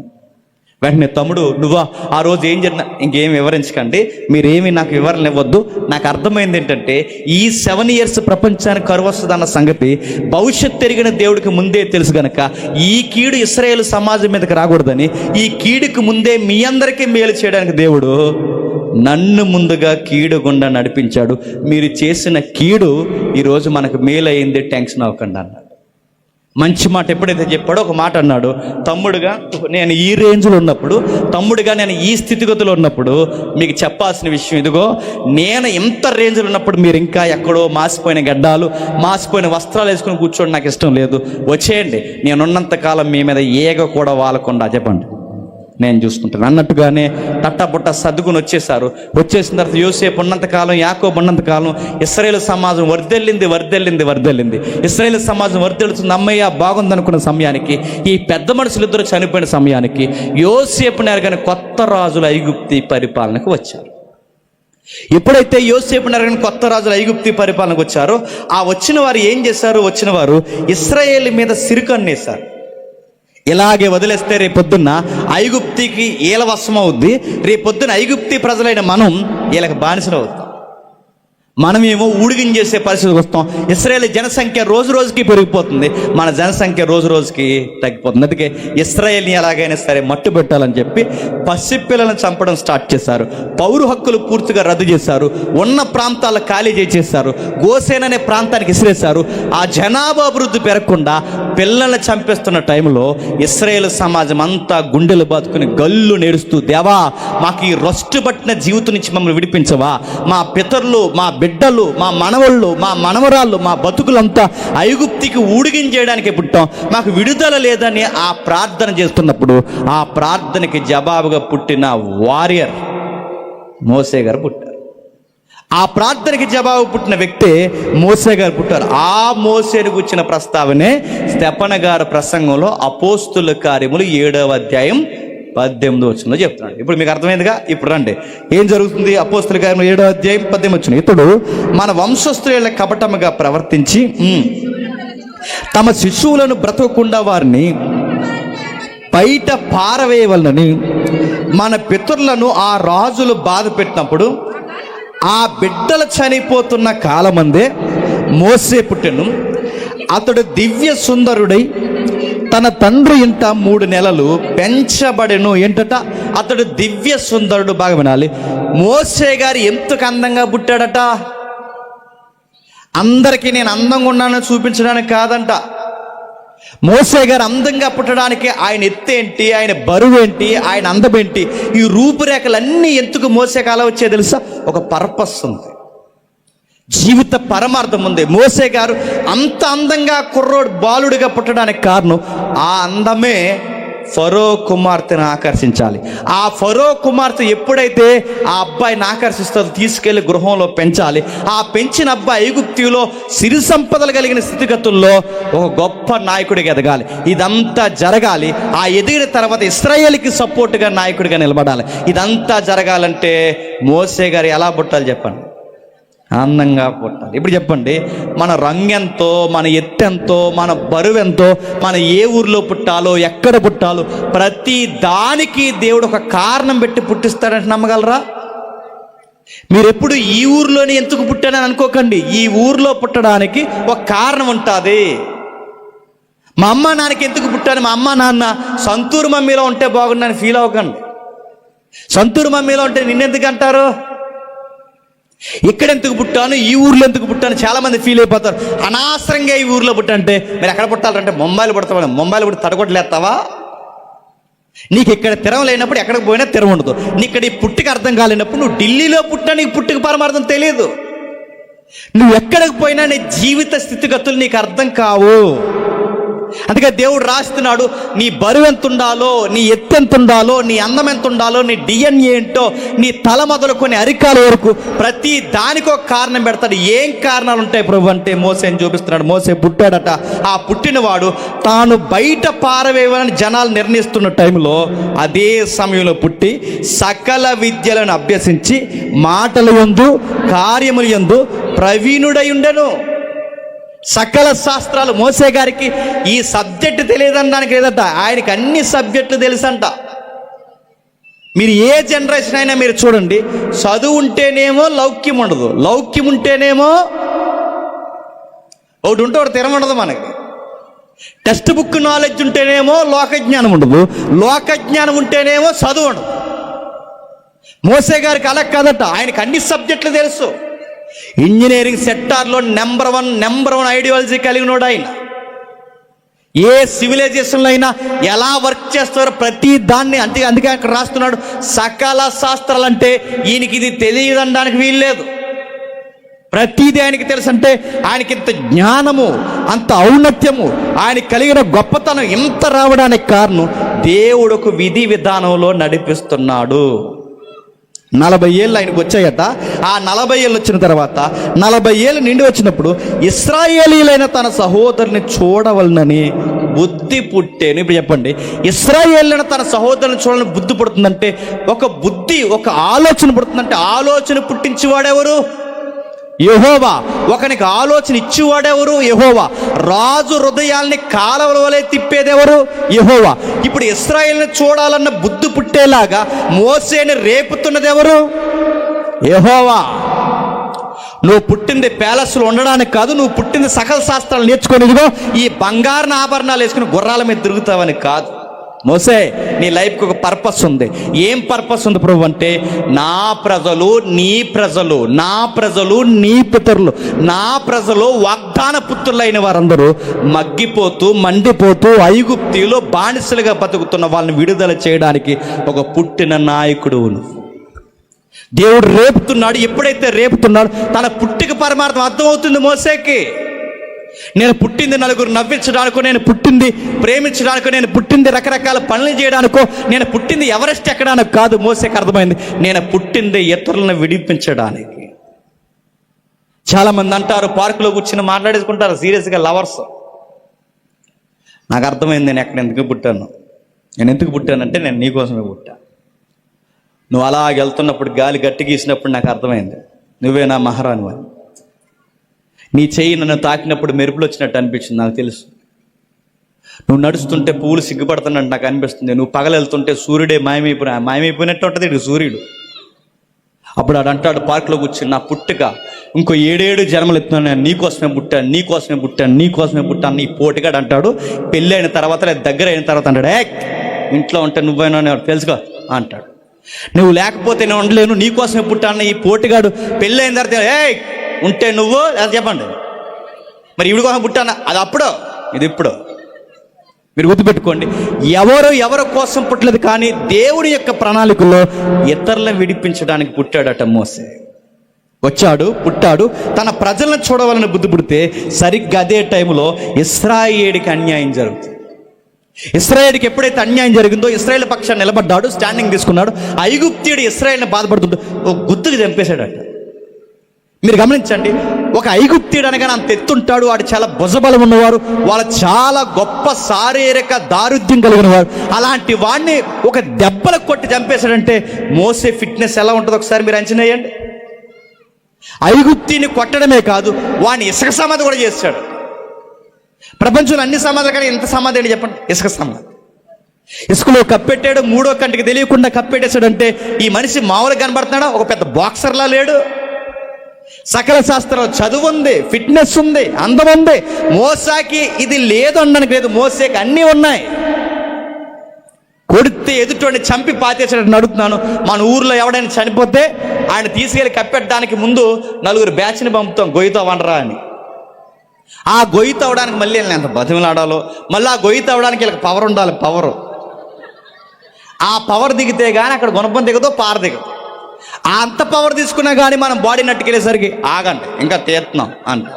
వెంటనే తమ్ముడు, నువ్వా ఆ రోజు ఏం జరిగినా ఇంకేం వివరించకండి, మీరేమీ నాకు వివరణ ఇవ్వద్దు. నాకు అర్థమైంది ఏంటంటే ఈ 7 years ప్రపంచానికి కరువు వస్తుందన్న సంగతి భవిష్యత్తు తిరిగిన దేవుడికి ముందే తెలుసు గనక ఈ కీడు ఇశ్రాయేలు సమాజం మీదకి రాకూడదని ఈ కీడుకు ముందే మీ అందరికీ మేలు చేయడానికి దేవుడు నన్ను ముందుగా కీడు గుండా నడిపించాడు. మీరు చేసిన కీడు ఈరోజు మనకు మేలు అయింది, టెన్షన్ అవ్వకండి అన్నాడు. మంచి మాట ఎప్పుడైతే చెప్పాడో ఒక మాట అన్నాడు, తమ్ముడుగా నేను ఈ రేంజ్లో ఉన్నప్పుడు, తమ్ముడుగా నేను ఈ స్థితిగతిలో ఉన్నప్పుడు మీకు చెప్పాల్సిన విషయం ఇదిగో, నేను ఎంత రేంజ్లో ఉన్నప్పుడు మీరు ఇంకా ఎక్కడో మాసిపోయిన గడ్డాలు మాసిపోయిన వస్త్రాలు వేసుకుని కూర్చోండి, నాకు ఇష్టం లేదు. వచ్చేయండి, నేనున్నంత కాలం మీ మీద ఏగ కూడా వాలకుండా చెప్పండి, నేను చూసుకుంటాను అన్నట్టుగానే తట్టబుట్ట సర్దుకుని వచ్చేసారు. వచ్చేసిన తర్వాత యోసేపు ఉన్నంతకాలం, యాకోబు ఉన్నంతకాలం ఇశ్రాయేలు సమాజం వర్దెల్లింది. ఇశ్రాయేలు సమాజం వర్దెలుతుంది. అమ్మయ్య బాగుందనుకున్న సమయానికి, ఈ పెద్ద మనుషులిద్దరూ చనిపోయిన సమయానికి యోసేపు నెరగని కొత్త రాజులు ఐగుప్తి పరిపాలనకు వచ్చారు. ఎప్పుడైతే యోసేపు నెరగని కొత్త రాజులు ఐగుప్తి పరిపాలనకు వచ్చారో ఆ వచ్చిన వారు ఏం చేశారు? వచ్చిన వారు ఇశ్రాయేలు మీద సిరుకన్నేశారు. ఇలాగే వదిలేస్తే రేపొద్దున్న ఐగుప్తికి ఈల వశం అవుద్ది. రేపొద్దున ఐగుప్తి ప్రజలైన మనం వీళ్ళకి బానిసలు అవుతాం. మనమేమో ఊడిగించేసే పరిస్థితికి వస్తాం. ఇశ్రాయేల్ జనసంఖ్య రోజు రోజుకి పెరిగిపోతుంది, మన జనసంఖ్య రోజు రోజుకి తగ్గిపోతుంది. అందుకే ఇశ్రాయేల్ని ఎలాగైనా సరే మట్టు పెట్టాలని చెప్పి పసిపిల్లలను చంపడం స్టార్ట్ చేశారు. పౌరు హక్కులు పూర్తిగా రద్దు చేశారు. ఉన్న ప్రాంతాలను ఖాళీ చేసేశారు. గోసేన్ అనే ప్రాంతానికి ఇసిరేశారు. ఆ జనాభా అభివృద్ధి పెరగకుండా పిల్లల్ని చంపేస్తున్న టైంలో ఇశ్రాయేల్ సమాజం అంతా గుండెలు బాదుకుని గల్లు నేడుస్తూ, దేవా మాకు ఈ రొస్టు పట్టిన జీవితం నుంచి మమ్మల్ని విడిపించవా, మా పితరులు, మా బిడ్డలు, మా మనవళ్ళు, మా మనవరాళ్ళు, మా బతుకులంతా ఐగుప్తికి ఊడిగించేయడానికి పుట్టాం, మాకు విడుదల లేదని ఆ ప్రార్థన చేస్తున్నప్పుడు ఆ ప్రార్థనకి జవాబుగా పుట్టిన వారియర్ మోసే గారు పుట్టారు. ఆ ప్రార్థనకి జవాబు పుట్టిన వ్యక్తే మోసే గారు పుట్టారు. ఆ మోసేని గుర్చిన ప్రస్తావనే స్తెఫన గారి ప్రసంగంలో అపోస్తుల కార్యములు 7వ అధ్యాయం 18వ వచనంలో చెప్తున్నాడు. ఇప్పుడు మీకు అర్థమైందిగా. ఇప్పుడు రండి, ఏం జరుగుతుంది? అపోస్తుల కార్యములు 7వ అధ్యాయం 18వ వచనం. ఇతడు మన వంశస్థుల కపటముగా ప్రవర్తించి తమ శిశువులను బ్రతకకుండా వారిని బయట పారవేయవలనని మన పితరులను ఆ రాజులు బాధ పెట్టినప్పుడు ఆ బిడ్డలు చనిపోతున్న కాలమందే మోసే పుట్టెను. అతడు దివ్య సుందరుడై తన తండ్రి ఇంట 3 నెలలు పెంచబడెను. ఏంటట? అతడు దివ్య సుందరుడు. బాగా వినాలి. మోసే గారు ఎందుకు అందంగా పుట్టాడట? అందరికీ నేను అందంగా ఉన్నానని చూపించడానికి కాదంట. మోసే గారు అందంగా పుట్టడానికి ఆయన ఎత్తేంటి, ఆయన బరువేంటి, ఆయన అందమేంటి, ఈ రూపురేఖలన్నీ ఎందుకు మోసేకి అలా వచ్చే తెలుసా? ఒక పర్పస్ ఉంది, జీవిత పరమార్థం ఉంది. మోసే గారు అంత అందంగా కుర్రోడు బాలుడిగా పుట్టడానికి కారణం ఆ అందమే ఫరో కుమార్తెను ఆకర్షించాలి. ఆ ఫరో కుమార్తె ఎప్పుడైతే ఆ అబ్బాయిని ఆకర్షిస్తుందో తీసుకెళ్లి గృహంలో పెంచాలి. ఆ పెంచిన అబ్బాయి ఐగుప్తులో సిరి సంపదలు కలిగిన స్థితిగతుల్లో ఒక గొప్ప నాయకుడిగా ఎదగాలి. ఇదంతా జరగాలి. ఆ ఎదిగిన తర్వాత ఇశ్రాయేలుకి సపోర్టుగా నాయకుడిగా నిలబడాలి. ఇదంతా జరగాలంటే మోసే గారు ఎలా పుట్టాలి చెప్పండి? అందంగా పుట్టాలి. ఇప్పుడు చెప్పండి, మన రంగెంతో, మన ఎత్తెంతో, మన బరువెంతో, మన ఏ ఊర్లో పుట్టాలో, ఎక్కడ పుట్టాలో ప్రతి దానికి దేవుడు ఒక కారణం పెట్టి పుట్టిస్తాడంటే నమ్మగలరా? మీరు ఎప్పుడు ఈ ఊర్లోనే ఎందుకు పుట్టానని అనుకోకండి. ఈ ఊర్లో పుట్టడానికి ఒక కారణం ఉంటుంది. మా అమ్మ నాన్నకి ఎందుకు పుట్టాను? మా అమ్మ నాన్న సొంతూరు మమ్మీలో ఉంటే బాగుండని ఫీల్ అవ్వకండి. సొంతూరు మమ్మీలో ఉంటే నిన్నెందుకు అంటారు? ఇక్కడ ఎందుకు పుట్టాను, ఈ ఊర్లో ఎందుకు పుట్టాను చాలామంది ఫీల్ అయిపోతారు. అనవసరంగా ఈ ఊర్లో పుట్టంటే మీరు ఎక్కడ పుట్టాలంటే ముంబైలో పుడతావు. ముంబైలో పుట్టి తడగొట్టలేస్తావా? నీకు ఇక్కడ తిరం లేనప్పుడు ఎక్కడికి పోయినా తిరం ఉండదు. నీకు ఇక్కడ ఈ పుట్టికి అర్థం కాలేనప్పుడు నువ్వు ఢిల్లీలో పుట్టా, నీకు పుట్టికి పరమార్థం తెలియదు. నువ్వు ఎక్కడికి పోయినా నీ జీవిత స్థితిగతులు నీకు అర్థం కావు. అందుకే దేవుడు రాస్తున్నాడు, నీ బరువు ఎంత ఉండాలో, నీ ఎత్తు ఎంత ఉండాలో, నీ అందం ఎంత ఉండాలో, నీ డిఎన్ఏ ఏంటో, నీ తల మొదలుకొని అరికాల వరకు ప్రతి దానికి ఒక కారణం పెడతాడు. ఏం కారణాలు ఉంటాయి ప్రభు అంటే మోసేని చూపిస్తున్నాడు. మోసే పుట్టాడట. ఆ పుట్టినవాడు తాను బయట పారవేయాలని జనాలు నిర్ణయిస్తున్న టైంలో అదే సమయంలో పుట్టి సకల విద్యలను అభ్యసించి మాటల యందు కార్యముల యందు ప్రవీణుడై ఉండెను. సకల శాస్త్రాలు మోసే గారికి ఈ సబ్జెక్టు తెలియదనడానికి లేదట, ఆయనకి అన్ని సబ్జెక్టులు తెలుసంట. మీరు ఏ జనరేషన్ అయినా మీరు చూడండి, చదువు ఉంటేనేమో లౌక్యం ఉండదు, లౌక్యం ఉంటేనేమో ఒకటి ఉంటే ఒకటి తిరగ మనకి. టెక్స్ట్ బుక్ నాలెడ్జ్ ఉంటేనేమో లోకజ్ఞానం ఉండదు, లోకజ్ఞానం ఉంటేనేమో చదువు ఉండదు. మోసే గారికి అలా కాదట, ఆయనకి అన్ని సబ్జెక్టులు తెలుసు. ఇంజనీరింగ్ సెక్టార్లో నెంబర్ వన్ ఐడియాలజీ కలిగినోడు ఆయన. ఏ సివిలైజేషన్లో అయినా ఎలా వర్క్ చేస్తారో ప్రతి దాన్ని అందుకే అక్కడ రాస్తున్నాడు, సకల శాస్త్రాలు అంటే ఈయనకి ఇది తెలియదనడానికి వీల్లేదు. ప్రతిదీ ఆయనకి తెలుసు. అంటే ఆయనకి ఇంత జ్ఞానము, అంత ఔన్నత్యము, ఆయనకి కలిగిన గొప్పతనం ఇంత రావడానికి కారణం దేవుడు ఒక విధి విధానంలో నడిపిస్తున్నాడు. 40 ఏళ్ళు ఆయనకు వచ్చాయట. ఆ 40 ఏళ్ళు వచ్చిన తర్వాత 40 ఏళ్ళు నిండి వచ్చినప్పుడు ఇశ్రాయేలీలైన తన సహోదరుని చూడవలనని బుద్ధి పుట్టేను. ఇప్పుడు చెప్పండి, ఇశ్రాయేలీలైన తన సహోదరుని చూడాలని బుద్ధి పుడుతుందంటే ఒక బుద్ధి, ఒక ఆలోచన పుడుతుందంటే ఆలోచన పుట్టించేవాడెవరు? యెహోవా. ఒకనికి ఆలోచన ఇచ్చేవాడెవరు? యెహోవా. రాజు హృదయాల్ని కాలవల వలె తిప్పేదెవరు? యెహోవా. ఇప్పుడు ఇశ్రాయేలుని చూడాలన్న బుద్ధి పుట్టేలాగా మోసేని రేపుతున్నది ఎవరు? యెహోవా. నువ్వు పుట్టింది ప్యాలెస్లో ఉండడానికి కాదు, నువ్వు పుట్టింది సకల శాస్త్రాలు నేర్చుకొని ఇదిగో ఈ బంగారు ఆభరణాలు వేసుకుని గుర్రాల మీద తిరుగుతావని కాదు. మోసే, నీ లైఫ్కి ఒక పర్పస్ ఉంది. ఏం పర్పస్ ఉంది ప్రభు అంటే, నా ప్రజలు నీ ప్రజలు, నా ప్రజలు నీ పితరులు, నా ప్రజలు వాగ్దాన పుత్రులైన వారందరూ మగ్గిపోతూ మండిపోతూ ఐగుప్తులో బానిసలుగా బతుకుతున్న వాళ్ళని విడుదల చేయడానికి ఒక పుట్టిన నాయకుడు. దేవుడు రేపుతున్నాడు. ఎప్పుడైతే రేపుతున్నాడు తన పుట్టిక పరమార్థం అర్థమవుతుంది మోసేకి. నేను పుట్టింది నలుగురు నవ్వించడానికో, నేను పుట్టింది ప్రేమించడానికో, నేను పుట్టింది రకరకాల పనులు చేయడానికో, నేను పుట్టింది ఎవరెస్ట్ ఎక్కడానికి కాదు. మోసేకి అర్థమైంది, నేను పుట్టింది ఇతరులను విడిపించడానికి. చాలామంది అంటారు, పార్కులో కూర్చుని మాట్లాడేసుకుంటారు సీరియస్గా లవర్స్. నాకు అర్థమైంది నేను ఎక్కడ ఎందుకు పుట్టాను. నేను ఎందుకు పుట్టానంటే నేను నీకోసమే పుట్టా. నువ్వు అలా వెళ్తున్నప్పుడు గాలి గట్టి గీసినప్పుడు నాకు అర్థమైంది నువ్వే నా మహారాణి అని. నీ చెయ్యి నన్ను తాకినప్పుడు మెరుపులు వచ్చినట్టు అనిపించింది, నాకు తెలుసు. నువ్వు నడుస్తుంటే పూలు సిగ్గుపడుతున్నట్టు నాకు అనిపిస్తుంది. నువ్వు పగలెళ్తుంటే సూర్యుడే మాయమైపోయినట్టు ఉంటుంది ఇటు సూర్యుడు. అప్పుడు ఆడు అంటాడు పార్కులో కూర్చుని, నా పుట్టుక ఇంకో 7 జన్మలు ఎత్తున్నాను, నేను నీకోసమే పుట్టాను, నీకోసమే పుట్టాను, నీకోసమే పుట్టాను. నీ పోటీగాడు అంటాడు పెళ్ళి అయిన తర్వాత లేదా దగ్గర అయిన తర్వాత అంటాడు, ఇంట్లో ఉంటే నువ్వైనా తెలుసుకో అంటాడు. నువ్వు లేకపోతే నేను ఉండలేను, నీకోసమే పుట్టాను. ఈ పోటీగాడు పెళ్ళి అయిన తర్వాత ఉంటే నువ్వు అది చెప్పండి, మరి ఇవిడి కోసం పుట్టానా? అది అప్పుడు, ఇది ఇప్పుడు. మీరు గుర్తుపెట్టుకోండి, ఎవరు కోసం పుట్టలేదు, కానీ దేవుడి యొక్క ప్రణాళికలో ఇతరులను విడిపించడానికి పుట్టాడట మోసే. వచ్చాడు, పుట్టాడు, తన ప్రజలను చూడవాలని బుద్ధి పుడితే సరిగ్గా అదే టైంలో ఇశ్రాయేలుకి అన్యాయం జరుగుతుంది. ఇశ్రాయేలుకి ఎప్పుడైతే అన్యాయం జరిగిందో ఇశ్రాయేల్ పక్షాన్ని నిలబడ్డాడు, స్టాండింగ్ తీసుకున్నాడు. ఐగుప్తీయుడు ఇశ్రాయేల్ని బాధపడుతుంటూ ఒక గుర్తుకు చంపేశాడట. మీరు గమనించండి, ఒక ఐగుప్తీయుడు అనగానే అంత ఎత్తుంటాడు, వాడు చాలా భుజబలం ఉన్నవారు, వాళ్ళు చాలా గొప్ప శారీరక దారుఢ్యం కలిగిన వారు. అలాంటి వాడిని ఒక దెబ్బలకు కొట్టి చంపేశాడంటే మోసే ఫిట్నెస్ ఎలా ఉంటుందో ఒకసారి మీరు అంచనా వేయండి. ఐగుప్తీని కొట్టడమే కాదు, వాడిని ఇసుక సమాధి కూడా చేశాడు. ప్రపంచంలో అన్ని సమాధుల కానీ ఇంత సమాధి ఏంటి చెప్పండి? ఇసుక సమాధి. ఇసుకలో కప్పెట్టాడు, మూడో కంటికి తెలియకుండా కప్పెట్టేశాడంటే ఈ మనిషి మామూలుగా కనబడుతున్నాడా? ఒక పెద్ద బాక్సర్లా లేడు. సకల శాస్త్రాలు చదువు ఉంది, ఫిట్నెస్ ఉంది, అందం ఉంది. మోసాకి ఇది లేదు అనడానికి లేదు, మోసేకి అన్నీ ఉన్నాయి. కొడితే ఎదుటోడిని చంపి పాతేసాడని అడుగుతున్నాను. మన ఊర్లో ఎవడైనా చనిపోతే ఆయన తీసుకెళ్ళి కప్పెట్టడానికి ముందు 4 బ్యాచ్ని పంపుతాం, గొయ్యితో వండరా అని. ఆ గొయ్యి తవ్వడానికి మళ్ళీ ఎంత బతిమలాడాలో, మళ్ళీ ఆ గొయ్యి తవ్వడానికి వీళ్ళకి పవర్ ఉండాలి. ఆ పవర్ దిగితే కానీ అక్కడ గుణపం దిగదో, పార దిగదు. అంత పవర్ తీసుకున్నా కానీ మనం బాడీ నట్టుకెళ్ళేసరికి ఆగండి ఇంకా తీస్తున్నాం అంట.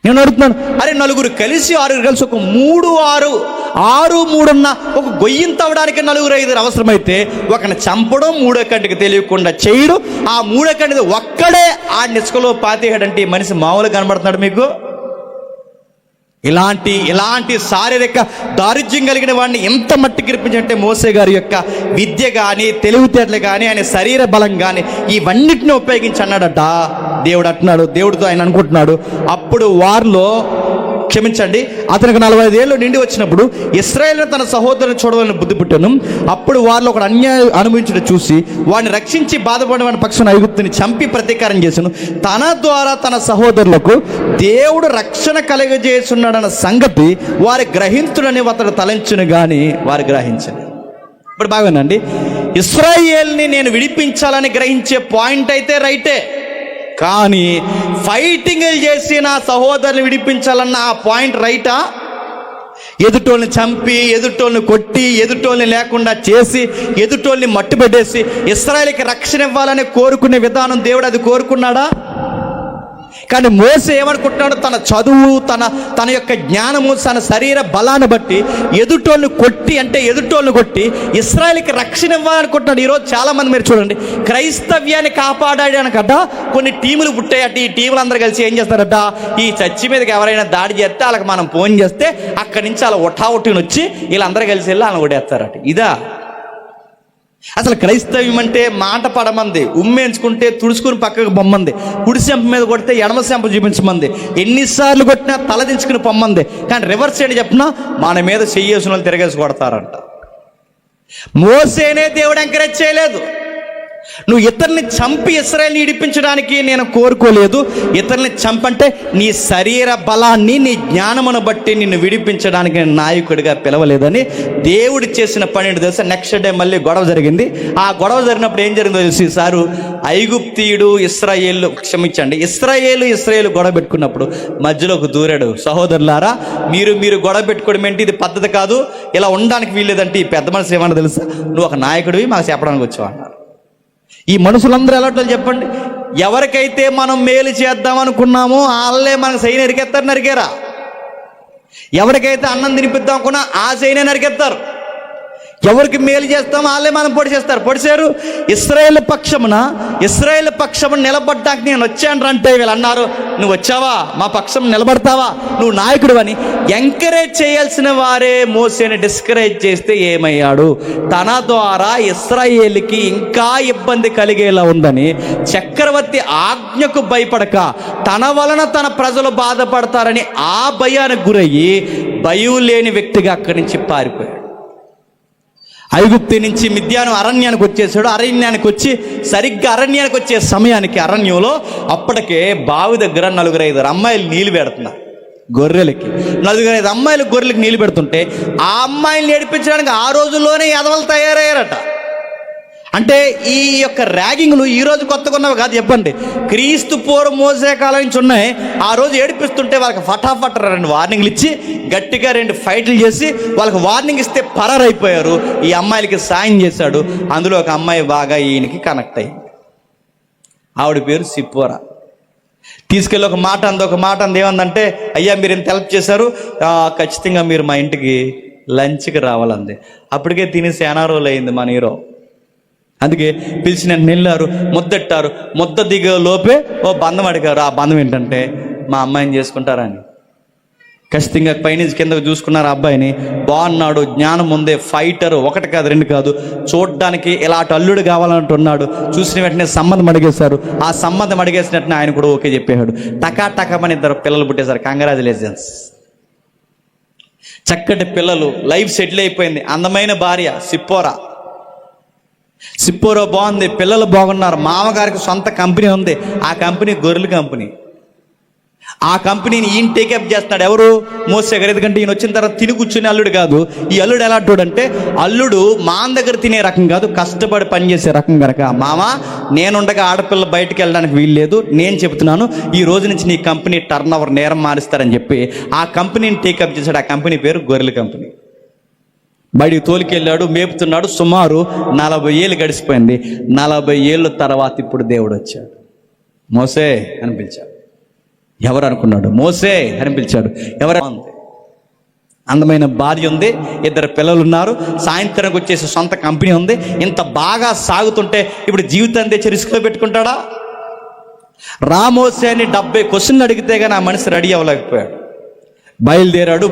నేను అడుగుతున్నాను, అరే 4 కలిసి 6 కలిసి ఒక 3, 6, 3 ఉన్న ఒక గొయ్యిని తవ్వడానికి 4, 5 అవసరమైతే ఒకని చంపడం, మూడో కంటికి తెలియకుండా చేయడం, ఆ మూడో కంటికి ఒక్కడే ఆ నిసుకలో పాతేయడంటే ఈ మనిషి మామూలుగా కనబడుతున్నాడు మీకు? ఇలాంటి శారీరక దారిద్ర్యం కలిగిన వాడిని ఎంత మట్టికి ఇరిపించంటే మోసే గారి యొక్క విద్య కానీ, తెలివితేటలు కానీ, ఆయన శరీర బలం కానీ ఇవన్నిటిని ఉపయోగించి అన్నాడట. దేవుడు అంటున్నాడు, దేవుడితో ఆయన అనుకుంటున్నాడు, అప్పుడు వారిలో క్షమించండి అతనికి 45 ఏళ్ళు నిండి వచ్చినప్పుడు ఇశ్రాయేలు తన సహోదరుని చూడవాలని బుద్ధి పుట్టాను. అప్పుడు వారిలో ఒకడు అన్యాయం అనుభవించడం చూసి వాడిని రక్షించి బాధపడిన వాడి పక్షాన ఐగుప్తుని చంపి ప్రతీకారం చేశాను. తన ద్వారా తన సహోదరులకు దేవుడు రక్షణ కలుగజేస్తున్నాడన్న సంగతి వారి గ్రహించుడని అతడు తలంచును కానీ వారు గ్రహించను. ఇప్పుడు బాగానండి, ఇశ్రాయేల్ని నేను విడిపించాలని గ్రహించే పాయింట్ అయితే రైటే, కానీ ఫైటింగ్ చేసి నా సహోదరుని విడిపించాలన్న ఆ పాయింట్ రైటా? ఎదుటోళ్ళని చంపి, ఎదుటోళ్ళని కొట్టి, ఎదుటోళ్ళని లేకుండా చేసి, ఎదుటోళ్ళని మట్టుబెట్టేసి ఇశ్రాయేలుకి రక్షణ ఇవ్వాలని కోరుకునే విధానం దేవుడు అది కోరుకున్నాడా? కానీ మోసే ఏమనుకుంటున్నాడు? తన చదువు, తన యొక్క జ్ఞానము, తన శరీర బలాన్ని బట్టి ఎదుటోళ్ళని కొట్టి ఇశ్రాయేలుకి రక్షణ ఇవ్వాలనుకుంటున్నాడు. ఈరోజు చాలామంది మీరు చూడండి, క్రైస్తవ్యాన్ని కాపాడాడనకట కొన్ని టీములు పుట్టాయట. ఈ టీములు అందరూ కలిసి ఏం చేస్తారట, ఈ చర్చి మీదకి ఎవరైనా దాడి చేస్తే వాళ్ళకి మనం ఫోన్ చేస్తే అక్కడి నుంచి అలా ఒట్టాఒట్టిని వచ్చి వీళ్ళందరూ కలిసి వెళ్ళి వాళ్ళని కొడేస్తారట. ఇదా అసలు క్రైస్తవ్యం? అంటే మాట పడమంది, ఉమ్మేంచుకుంటే తుడుచుకుని పక్కకు పొమ్మంది, కుడి సెంప మీద కొడితే ఎడమ సెంప చూపించమంది, ఎన్నిసార్లు కొట్టినా తల దించుకుని పొమ్మంది. కానీ రివర్స్ ఏంటి చెప్పినా మన మీద చెయ్యేసిన వాళ్ళు తిరగేసి కొడతారంట. మోసేనే దేవుడు ఎంకరేజ్ చేయలేదు. నువ్వు ఇతరుని చంపి ఇశ్రాయేలుని విడిపించడానికి నేను కోరుకోలేదు. ఇతరుని చంపంటే నీ శరీర బలాన్ని, నీ జ్ఞానమును బట్టి నిన్ను విడిపించడానికి నేను నాయకుడిగా పిలవలేదని దేవుడు చేసిన పని తెలుసా? నెక్స్ట్ డే మళ్ళీ గొడవ జరిగింది. ఆ గొడవ జరిగినప్పుడు ఏం జరిగిందో తెలుసు? ఈసారి ఐగుప్తీయుడు ఇశ్రాయేలు గొడవ పెట్టుకున్నప్పుడు మధ్యలోకి దూరాడు. సహోదరులారా, మీరు గొడవ పెట్టుకోవడం ఏంటి? ఇది పద్ధతి కాదు, ఇలా ఉండడానికి వీల్లేదంటే ఈ పెద్ద మనిషి ఏమన్నా తెలుసా? నువ్వు ఒక నాయకుడివి, మాకు చెప్పడానికి వచ్చావు అన్నారు. ఈ మనుషులందరూ ఎలా చెప్పండి? ఎవరికైతే మనం మేలు చేద్దాం అనుకున్నామో వాళ్ళే మనకు సైన్ నరికేరా. ఎవరికైతే అన్నం తినిపిద్దాం అనుకున్నా ఆ సైనే నరికేస్తారు. ఎవరికి మేలు చేస్తామో వాళ్ళే మనం పొడిచారు. ఇశ్రాయేలు పక్షమున నిలబడ్డానికి నేను వచ్చాను అంటే వీళ్ళు అన్నారు, నువ్వు వచ్చావా, మా పక్షం నిలబడతావా, నువ్వు నాయకుడు అని ఎంకరేజ్ చేయాల్సిన వారే మోసేని డిస్కరేజ్ చేస్తే ఏమయ్యాడు? తన ద్వారా ఇశ్రాయేలుకి ఇంకా ఇబ్బంది కలిగేలా ఉందని చక్రవర్తి ఆజ్ఞకు భయపడక తన వలన తన ప్రజలు బాధపడతారని ఆ భయానికి గురయ్యి భయం లేని వ్యక్తిగా అక్కడి నుంచి పారిపోయాడు. ఐగుప్తు నుంచి మిద్యాను అరణ్యానికి వచ్చేసాడు. అరణ్యానికి వచ్చి సరిగ్గా అరణ్యానికి వచ్చే సమయానికి అరణ్యంలో అప్పటికే బావి దగ్గర 4-5 అమ్మాయిలు నీళ్ళు పెడుతున్నారు గొర్రెలకి. 4-5 అమ్మాయిలు గొర్రెలకి నీళ్ళు పెడుతుంటే ఆ అమ్మాయిలు నేర్పించడానికి ఆ రోజుల్లోనే ఎదవలు తయారయ్యారట. అంటే ఈ యొక్క ర్యాగింగ్లు ఈ రోజు కొత్తగా ఉన్నవి కాదు చెప్పండి, క్రీస్తు పూర్వం మోసే కాలం నుంచి ఉన్నాయి. ఆ రోజు ఏడిపిస్తుంటే వాళ్ళకి ఫటాఫట్ 2 వార్నింగ్లు ఇచ్చి గట్టిగా 2 ఫైట్లు చేసి వాళ్ళకి వార్నింగ్ ఇస్తే పరారైపోయారు. ఈ అమ్మాయిలకి సాయం చేశాడు. అందులో ఒక అమ్మాయి బాగా ఈయనకి కనెక్ట్ అయింది. ఆవిడ పేరు సిప్పోరా. తీసుకెళ్ళి ఒక మాట అంది ఏమందంటే, అయ్యా మీరు ఇంత హెల్ప్ చేశారు, ఖచ్చితంగా మీరు మా ఇంటికి లంచ్కి రావాలంది. అప్పటికే తిని సేనా రోజులు అయింది మన హీరో. అందుకే పిలిచిన వెళ్ళారు, ముద్దెట్టారు. ముద్ద దిగే లోపే ఓ బంధం అడిగారు. ఆ బంధం ఏంటంటే మా అమ్మాయిని చేసుకుంటారని. ఖచ్చితంగా పైనుంచి కిందకు చూసుకున్నారు. అబ్బాయిని బాగున్నాడు, జ్ఞానం ఉంది, ఫైటర్, ఒకటి కాదు రెండు కాదు, చూడ్డానికి ఇలాంటి అల్లుడు కావాలంటున్నాడు. చూసిన వెంటనే సంబంధం అడిగేశారు. ఆ సంబంధం అడిగేసిన వెంటనే ఆయన కూడా ఓకే చెప్పేశాడు. టకామని 2 పిల్లలు పుట్టేశారు. కంగ్రాచులేషన్స్. చక్కటి పిల్లలు, లైఫ్ సెటిల్ అయిపోయింది. అందమైన భార్య సిప్పోరా బాగుంది, పిల్లలు బాగున్నారు. మామగారికి సొంత కంపెనీ ఉంది. ఆ కంపెనీ గొర్రెల కంపెనీ. ఆ కంపెనీని ఈయన టేకప్ చేస్తున్నాడు. ఎవరు? మోసే గారు. ఎందుకంటే ఈయన వచ్చిన తర్వాత తిని కూర్చునే అల్లుడు కాదు. ఈ అల్లుడు ఎలాంటోడంటే, అల్లుడు మామ దగ్గర తినే రకం కాదు, కష్టపడి పనిచేసే రకం కనుక, మామ నేనుండగా ఆడపిల్ల బయటకు వెళ్ళడానికి వీల్లేదు, నేను చెబుతున్నాను ఈ రోజు నుంచి నీ కంపెనీ టర్న్ ఓవర్ నేరం మారుస్తారని చెప్పి ఆ కంపెనీని టేకప్ చేశాడు. ఆ కంపెనీ పేరు గొర్రెల కంపెనీ. బయటికి తోలికెళ్ళాడు, మేపుతున్నాడు. సుమారు 40 ఏళ్ళు గడిచిపోయింది. 40 ఏళ్ళ తర్వాత ఇప్పుడు దేవుడు వచ్చాడు. మోసే అని పిలిచాడు. ఎవరు అనుకున్నాడు? మోసే అని పిలిచాడు. ఎవరు? అందమైన భార్య ఉంది, 2 పిల్లలు ఉన్నారు, సాయంత్రానికి వచ్చేసి సొంత కంపెనీ ఉంది. ఇంత బాగా సాగుతుంటే ఇప్పుడు జీవితం తెచ్చి రిస్క్లో పెట్టుకుంటాడా? మోసే అని 70 క్వశ్చన్లు అడిగితే కానీ ఆ మనిషి రెడీ అవ్వలేకపోయాడు. బయలుదేరాడు.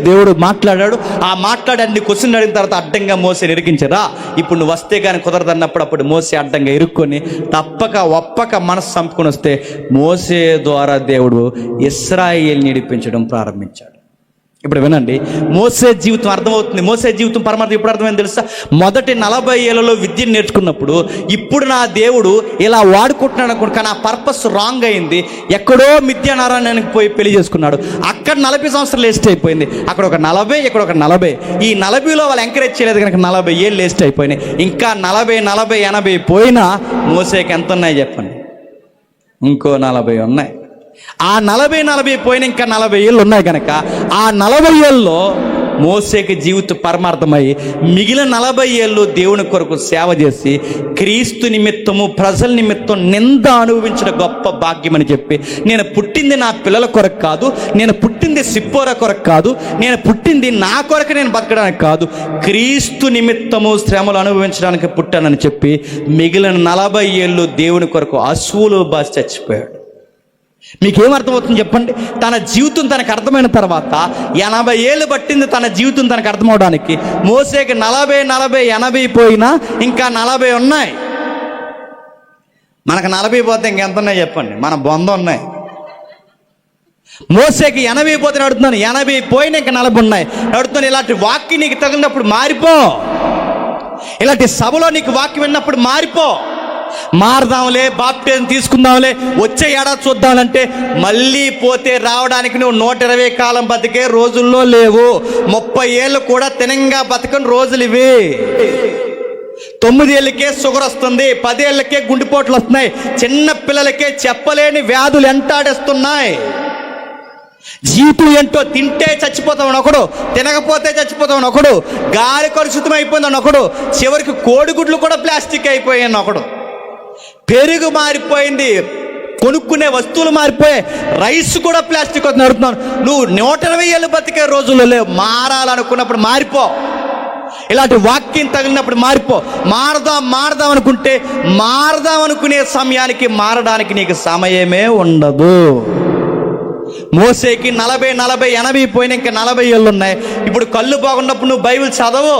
దేవుడు మాట్లాడాడు. ఆ మాట్లాడి అన్ని క్వశ్చన్లు అడిగిన తర్వాత అడ్డంగా మోసే ఇరికించరా, ఇప్పుడు నువ్వు వస్తే కానీ కుదరదన్నప్పుడు అప్పుడు మోసే అడ్డంగా ఇరుక్కొని ఒప్పక మనసు చంపుకొని వస్తే మోసే ద్వారా దేవుడు ఇశ్రాయేలుని నడిపించడం ప్రారంభించాడు. ఇప్పుడు వినండి, మోసే జీవితం అర్థమవుతుంది. మోసే జీవితం పరమార్థం ఎప్పుడు అర్థమైంది తెలుసా? మొదటి 40 ఏళ్లలో విద్యను నేర్చుకున్నప్పుడు ఇప్పుడు నా దేవుడు ఇలా వాడుకుంటున్నాడు అనుకోండి. కానీ ఆ పర్పస్ రాంగ్ అయింది. ఎక్కడో మిథ్యానారాయణానికి పోయి పెళ్లి చేసుకున్నాడు. అక్కడ 40 సంవత్సరాలు వేస్ట్ అయిపోయింది. అక్కడ ఒక 40, ఇక్కడ ఒక 40. ఈ 40లో వాళ్ళు ఎంకరేజ్ చేయలేదు కనుక 40 ఏళ్ళు వేస్ట్ అయిపోయినాయి. ఇంకా 40, 80 పోయినా మోసేకి ఎంత ఉన్నాయి చెప్పండి? ఇంకో 40 ఉన్నాయి. ఆ 40 పోయిన ఇంకా 40 ఏళ్ళు ఉన్నాయి కనుక ఆ 40 ఏళ్ళలో మోసేకి జీవిత పరమార్థమై మిగిలిన 40 ఏళ్ళు దేవుని కొరకు సేవ చేసి క్రీస్తు నిమిత్తము, ప్రజల నిమిత్తం నింద అనుభవించిన గొప్ప భాగ్యం అని చెప్పి, నేను పుట్టింది నా పిల్లల కొరకు కాదు, నేను పుట్టింది సిప్పోరా కొరకు కాదు, నేను పుట్టింది నా కొరకు నేను బతకడానికి కాదు, క్రీస్తు నిమిత్తము శ్రమలు అనుభవించడానికి పుట్టానని చెప్పి మిగిలిన 40 ఏళ్ళు దేవుని కొరకు అసూలు బాసి చచ్చిపోయాడు. మీకేమర్థమవుతుంది చెప్పండి? తన జీవితం తనకు అర్థమైన తర్వాత 80 ఏళ్ళు పట్టింది తన జీవితం తనకు అర్థమవడానికి. మోసేకి 40, 80 పోయినా ఇంకా 40 ఉన్నాయి. మనకు 40 పోతే ఇంకెంత ఉన్నాయి చెప్పండి? మన బొంద ఉన్నాయి. మోసేకి 80 పోతే అడుగుతున్నాను, 80 పోయినా ఇంకా 40 ఉన్నాయి. అడుగుతున్నాను, ఇలాంటి వాక్యం నీకు తగిలినప్పుడు మారిపో. ఇలాంటి సభలో నీకు వాక్యం విన్నప్పుడు మారిపో. మారదాంలే, బాప్టిజం తీసుకుందాంలే, వచ్చే ఏడాది చూద్దామంటే మళ్ళీ పోతే రావడానికి నువ్వు 120 కాలం బతికే రోజుల్లో లేవు. 30 ఏళ్ళు కూడా తినంగా బతకని రోజులు ఇవి. 9 ఏళ్ళకే షుగర్ వస్తుంది, 10 ఏళ్ళకే గుండెపోట్లు వస్తున్నాయి, చిన్న పిల్లలకే చెప్పలేని వ్యాధులు ఎంటాడేస్తున్నాయి. జీవితం ఏంటో, తింటే చచ్చిపోతామని ఒకడు, తినకపోతే చచ్చిపోతామని ఒకడు, గాలి కలుషితం అయిపోయిందని ఒకడు, చివరికి కోడిగుడ్లు కూడా ప్లాస్టిక్ అయిపోయాయని ఒకడు, పెరుగు మారిపోయింది, కొనుక్కునే వస్తువులు మారిపోయాయి, రైస్ కూడా ప్లాస్టిక్ వస్తుంది. అడుగుతున్నాను, నువ్వు 120 ఏళ్ళు బతికే రోజుల్లో లేవు. మారాలనుకున్నప్పుడు మారిపో. ఇలాంటి వాక్యం తగిలినప్పుడు మారిపో. మారదాం అనుకుంటే మారదాం అనుకునే సమయానికి మారడానికి నీకు సమయమే ఉండదు. మోసేకి 40, 80 పోయినా ఇంకా 40 ఏళ్ళు ఉన్నాయి. ఇప్పుడు కళ్ళు బాగున్నప్పుడు నువ్వు బైబిల్ చదవు,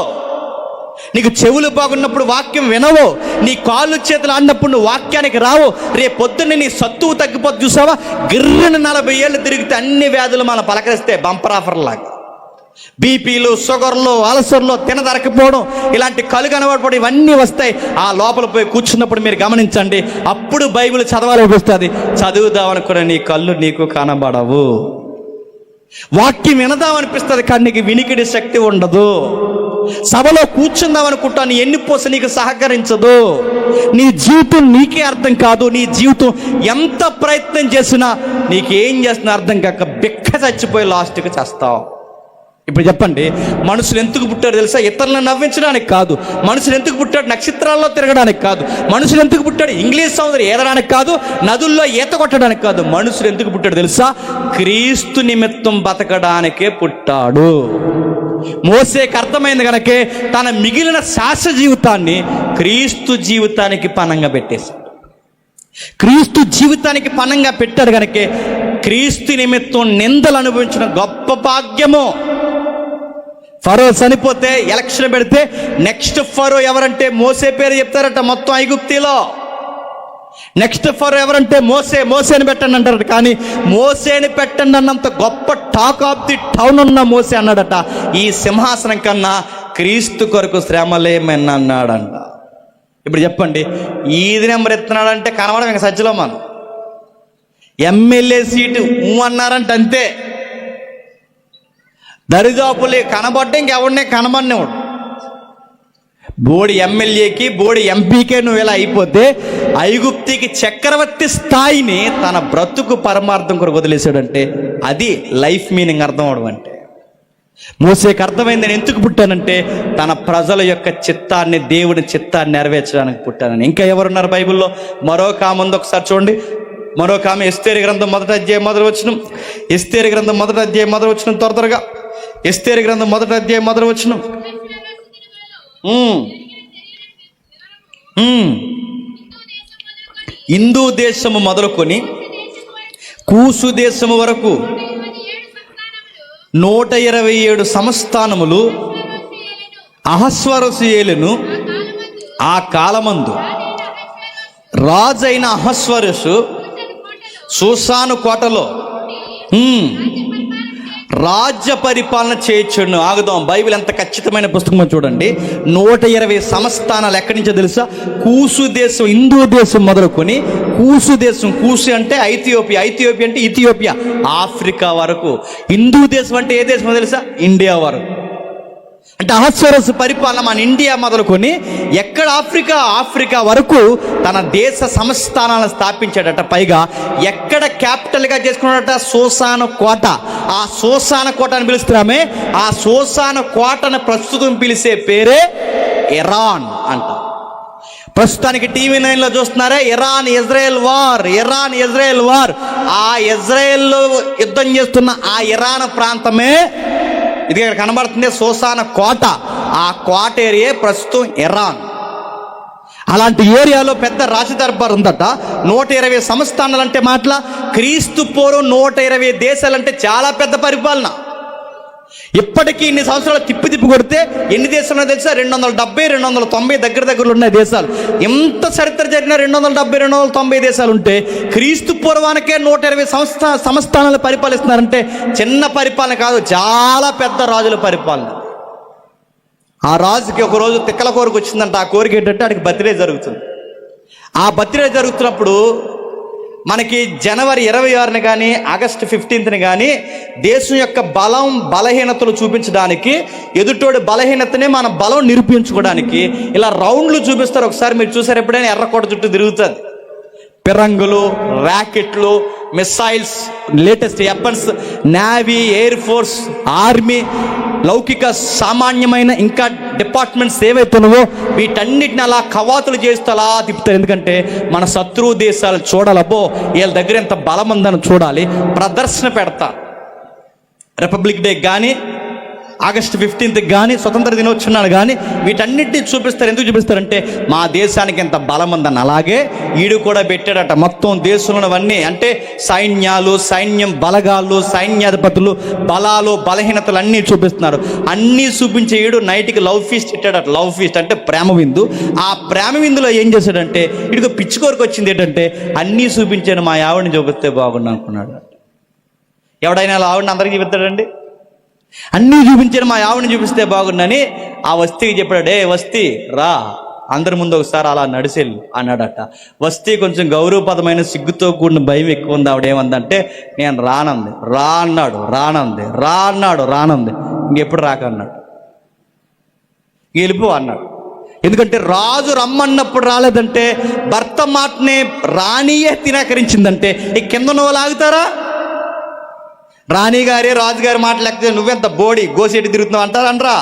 నీకు చెవులు బాగున్నప్పుడు వాక్యం వినవు, నీ కాళ్ళు చేతులు ఆడినప్పుడు నువ్వు వాక్యానికి రావు. రేపు పొద్దున్నే నీ సత్తువు తగ్గిపోతే చూసావా, గిర్రని 40 ఏళ్ళు తిరిగితే అన్ని వ్యాధులు మనం పలకరిస్తే బంపర్ ఆఫర్ లాగా, బీపీలు, షుగర్లు, అల్సర్లు, తినదరకపోవడం, ఇలాంటి కళ్ళు కనబడిపోవడం, ఇవన్నీ వస్తాయి. ఆ లోపల పోయి కూర్చున్నప్పుడు మీరు గమనించండి, అప్పుడు బైబిల్ చదవాలని వస్తుంది. చదువుదామనుకున్న నీ కళ్ళు నీకు కనబడవు. వాక్యం వినదామనిపిస్తుంది కానీ నీకు వినికిడి శక్తి ఉండదు. సభలో కూర్చుందాం అనుకుంటా, నీ ఎన్నిపోస నీకు సహకరించదు. నీ జీవితం నీకే అర్థం కాదు. నీ జీవితం ఎంత ప్రయత్నం చేసినా నీకేం చేస్తున్నా అర్థం కాక బిక్క చచ్చిపోయి లాస్ట్కి చేస్తావు. ఇప్పుడు చెప్పండి, మనుషులు ఎందుకు పుట్టారు తెలుసా? ఇతరులను నవ్వించడానికి కాదు. మనుషులు ఎందుకు పుట్టాడు? నక్షత్రాల్లో తిరగడానికి కాదు. మనుషులు ఎందుకు పుట్టాడు? ఇంగ్లీష్ సముద్రం ఏదడానికి కాదు, నదుల్లో ఈత కొట్టడానికి కాదు. మనుషులు ఎందుకు పుట్టాడు తెలుసా? క్రీస్తు నిమిత్తం బతకడానికే పుట్టాడు. మోసేకి అర్థమైంది కనుకే తన మిగిలిన శాశ్వత జీవితాన్ని క్రీస్తు జీవితానికి పణంగా పెట్టేశాడు. క్రీస్తు జీవితానికి పణంగా పెట్టాడు కనుకే క్రీస్తు నిమిత్తం నిందలు అనుభవించిన గొప్ప భాగ్యము. ఫరో చనిపోతే ఎలక్షన్ పెడితే నెక్స్ట్ ఫరో ఎవరంటే మోసే పేరు చెప్తారట మొత్తం ఐగుప్తిలో. నెక్స్ట్ ఫరో ఎవరంటే మోసేని పెట్టండి అంటారట. కానీ మోసేని పెట్టండి అన్నంత గొప్ప టాక్ ఆఫ్ ది టౌన్ ఉన్న మోసే అన్నాడట, ఈ సింహాసనం కన్నా క్రీస్తు కొరకు శ్రమలేమని అన్నాడంట. ఇప్పుడు చెప్పండి, ఈది నెంబర్ ఎత్తున్నాడంటే కనబడం ఇంకా సజ్జలో మనం ఎమ్మెల్యే సీటు అన్నారంటే అంతే. దరిదాపులే కనబడ్డా ఇంకెవడనే కనబడినవాడు. బోడి ఎమ్మెల్యేకి బోడి ఎంపీకే నువ్వు ఇలా అయిపోతే ఐగుప్తికి చక్రవర్తి స్థాయిని తన బ్రతుకు పరమార్థం కొరకు వదిలేశాడంటే అది లైఫ్ మీనింగ్ అర్థం అవడం. అంటే మోసేకి అర్థమైంది, నేను ఎందుకు పుట్టానంటే తన ప్రజల యొక్క చిత్తాన్ని, దేవుని చిత్తాన్ని నెరవేర్చడానికి పుట్టానని. ఇంకా ఎవరున్నారు బైబిల్లో? మరొక ఆమె ఉంది, ఒకసారి చూడండి. మరొక ఆమె ఎస్తేరు గ్రంథం 1వ అధ్యాయం 1వ వచనం. ఎస్తేరు గ్రంథం 1వ అధ్యాయం 1వ వచనం, త్వరగా ఎస్తేరు గ్రంథం 1వ అధ్యాయం 1వ వచనం. హిందూ దేశము మొదలుకొని కూసు దేశము వరకు 127 సంస్థానములు అహస్వరసు ఏలెను. ఆ కాలమందు రాజైన అహస్వరసు సూసాను కోటలో రాజ్య పరిపాలన చేయొచ్చును. ఆగుదాం, బైబిల్ ఎంత ఖచ్చితమైన పుస్తకమో చూడండి. 120 సంస్థానాలు ఎక్కడి నుంచో తెలుసా? కూసు దేశం, హిందూ దేశం మొదలుకొని కూసు దేశం, కూసు అంటే ఐథియోపియా, ఐథియోపియా అంటే ఇథియోపియా, ఆఫ్రికా వరకు. హిందూ దేశం అంటే ఏ దేశమో తెలుసా? ఇండియా వరకు. అంటే అహస్వరసు పరిపాలన మన ఇండియా మొదలుకొని ఎక్కడ ఆఫ్రికా వరకు తన దేశ సంస్థానాలను స్థాపించాడట. పైగా ఎక్కడ క్యాపిటల్గా చేసుకున్నాడట? సోసాను కోట. ఆ సోసాను కోట అని పిలుస్తున్నామే, ఆ సోసాను కోటను ప్రస్తుతం పిలిచే పేరే ఇరాన్ అంట. ప్రస్తుతానికి టీవీ 9లో చూస్తున్నారే, ఇరాన్ ఇజ్రాయెల్ వార్. ఆ ఇజ్రాయెల్లో యుద్ధం చేస్తున్న ఆ ఇరాన్ ప్రాంతమే ఇది ఇక్కడ కనబడుతుంది, సోసాన కోట. ఆ కోట ఏరియా ప్రస్తుతం ఇరాన్. అలాంటి ఏరియాలో పెద్ద రాజదర్బార్ ఉందట. 120 సంస్థానాలు అంటే మాటల, క్రీస్తు పూర్వం 120 దేశాలంటే చాలా పెద్ద పరిపాలన. ఇప్పటికీ ఇన్ని సంవత్సరాలు తిప్పి కొడితే ఎన్ని దేశాలు తెలుసా? 270, 290 దగ్గరలో ఉన్నాయి దేశాలు. ఎంత చరిత్ర జరిగినా 270, 290 దేశాలు ఉంటే క్రీస్తు పూర్వానికే 120 సంస్థానాలు పరిపాలిస్తున్నారంటే చిన్న పరిపాలన కాదు, చాలా పెద్ద రాజుల పరిపాలన. ఆ రాజుకి ఒక రోజు తిక్కల కోరిక వచ్చిందంట. ఆ కోరిక ఏంటంటే ఆడికి బర్త్డే జరుగుతుంది. ఆ బర్త్డే జరుగుతున్నప్పుడు మనకి జనవరి 26ని కానీ ఆగస్టు 15ని కానీ దేశం యొక్క బలహీనతలు చూపించడానికి, ఎదుటోడి బలహీనతనే మన బలం నిరూపించుకోవడానికి ఇలా రౌండ్లు చూపిస్తారు. ఒకసారి మీరు చూసారు ఎప్పుడైనా? ఎర్రకోట చుట్టూ తిరుగుతుంది. పిరంగులు, ర్యాకెట్లు, missiles, latest weapons, navy, air force, army, లౌకిక సామాన్యమైన ఇంకా డిపార్ట్మెంట్స్ ఏవైతున్నావో వీటన్నిటిని అలా కవాతులు చేస్తూ అలా తిప్పుతారు. ఎందుకంటే మన శత్రువు దేశాలు చూడాలబ్బో వీళ్ళ దగ్గర ఎంత బలం ఉందని చూడాలి, ప్రదర్శన పెడతారు. రిపబ్లిక్ డే కానీ ఆగస్టు 15కి కానీ స్వతంత్ర దినోత్సవాలు కానీ వీటన్నిటిని చూపిస్తారు. ఎందుకు చూపిస్తారంటే మా దేశానికి ఎంత బలం ఉందని. అలాగే ఈడు కూడా పెట్టాడట మొత్తం దేశంలోవన్నీ, అంటే సైన్యాలు, సైన్యం బలగాలు, సైన్యాధిపతులు, బలాలు, బలహీనతలు అన్నీ చూపిస్తున్నారు. అన్నీ చూపించే ఈడు నైట్కి లవ్ ఫీస్ట్ పెట్టాడట. లవ్ ఫీస్ట్ అంటే ప్రేమ విందు. ఆ ప్రేమ విందులో ఏం చేశాడంటే వీడికి పిచ్చి కోరిక వచ్చింది. ఏంటంటే అన్నీ చూపించాను, మా ఆవిడని చూపిస్తే బాగుండు అనుకున్నాడు. ఎవడైనా అలా ఆవిడని అందరికీ చూపిస్తాడండి? అన్నీ చూపించాను, మా ఆవిడని చూపిస్తే బాగుండని ఆ వస్తీకి చెప్పాడు. వస్తీ రా, అందరి ముందు ఒకసారి అలా నడిచెళ్ళు అన్నాడట. వస్తీ కొంచెం గౌరవపదమైన సిగ్గుతో కూడిన భయం ఎక్కువ ఉంది. ఆవిడ ఏమందంటే నేను రానంది. రానంది. ఇంకెప్పుడు రాకన్నాడు. వెళ్ళిపో అన్నాడు. ఎందుకంటే రాజు రమ్మన్నప్పుడు రాలేదంటే, భర్త మాటనే రాణియే తిరస్కరించిందంటే ఈ కింద నువ్వు లాగుతారా? రాణిగారే రాజుగారి మాట లెక్క నువ్వెంత బోడి గోసేటి తిరుగుతున్నావు అంటారా?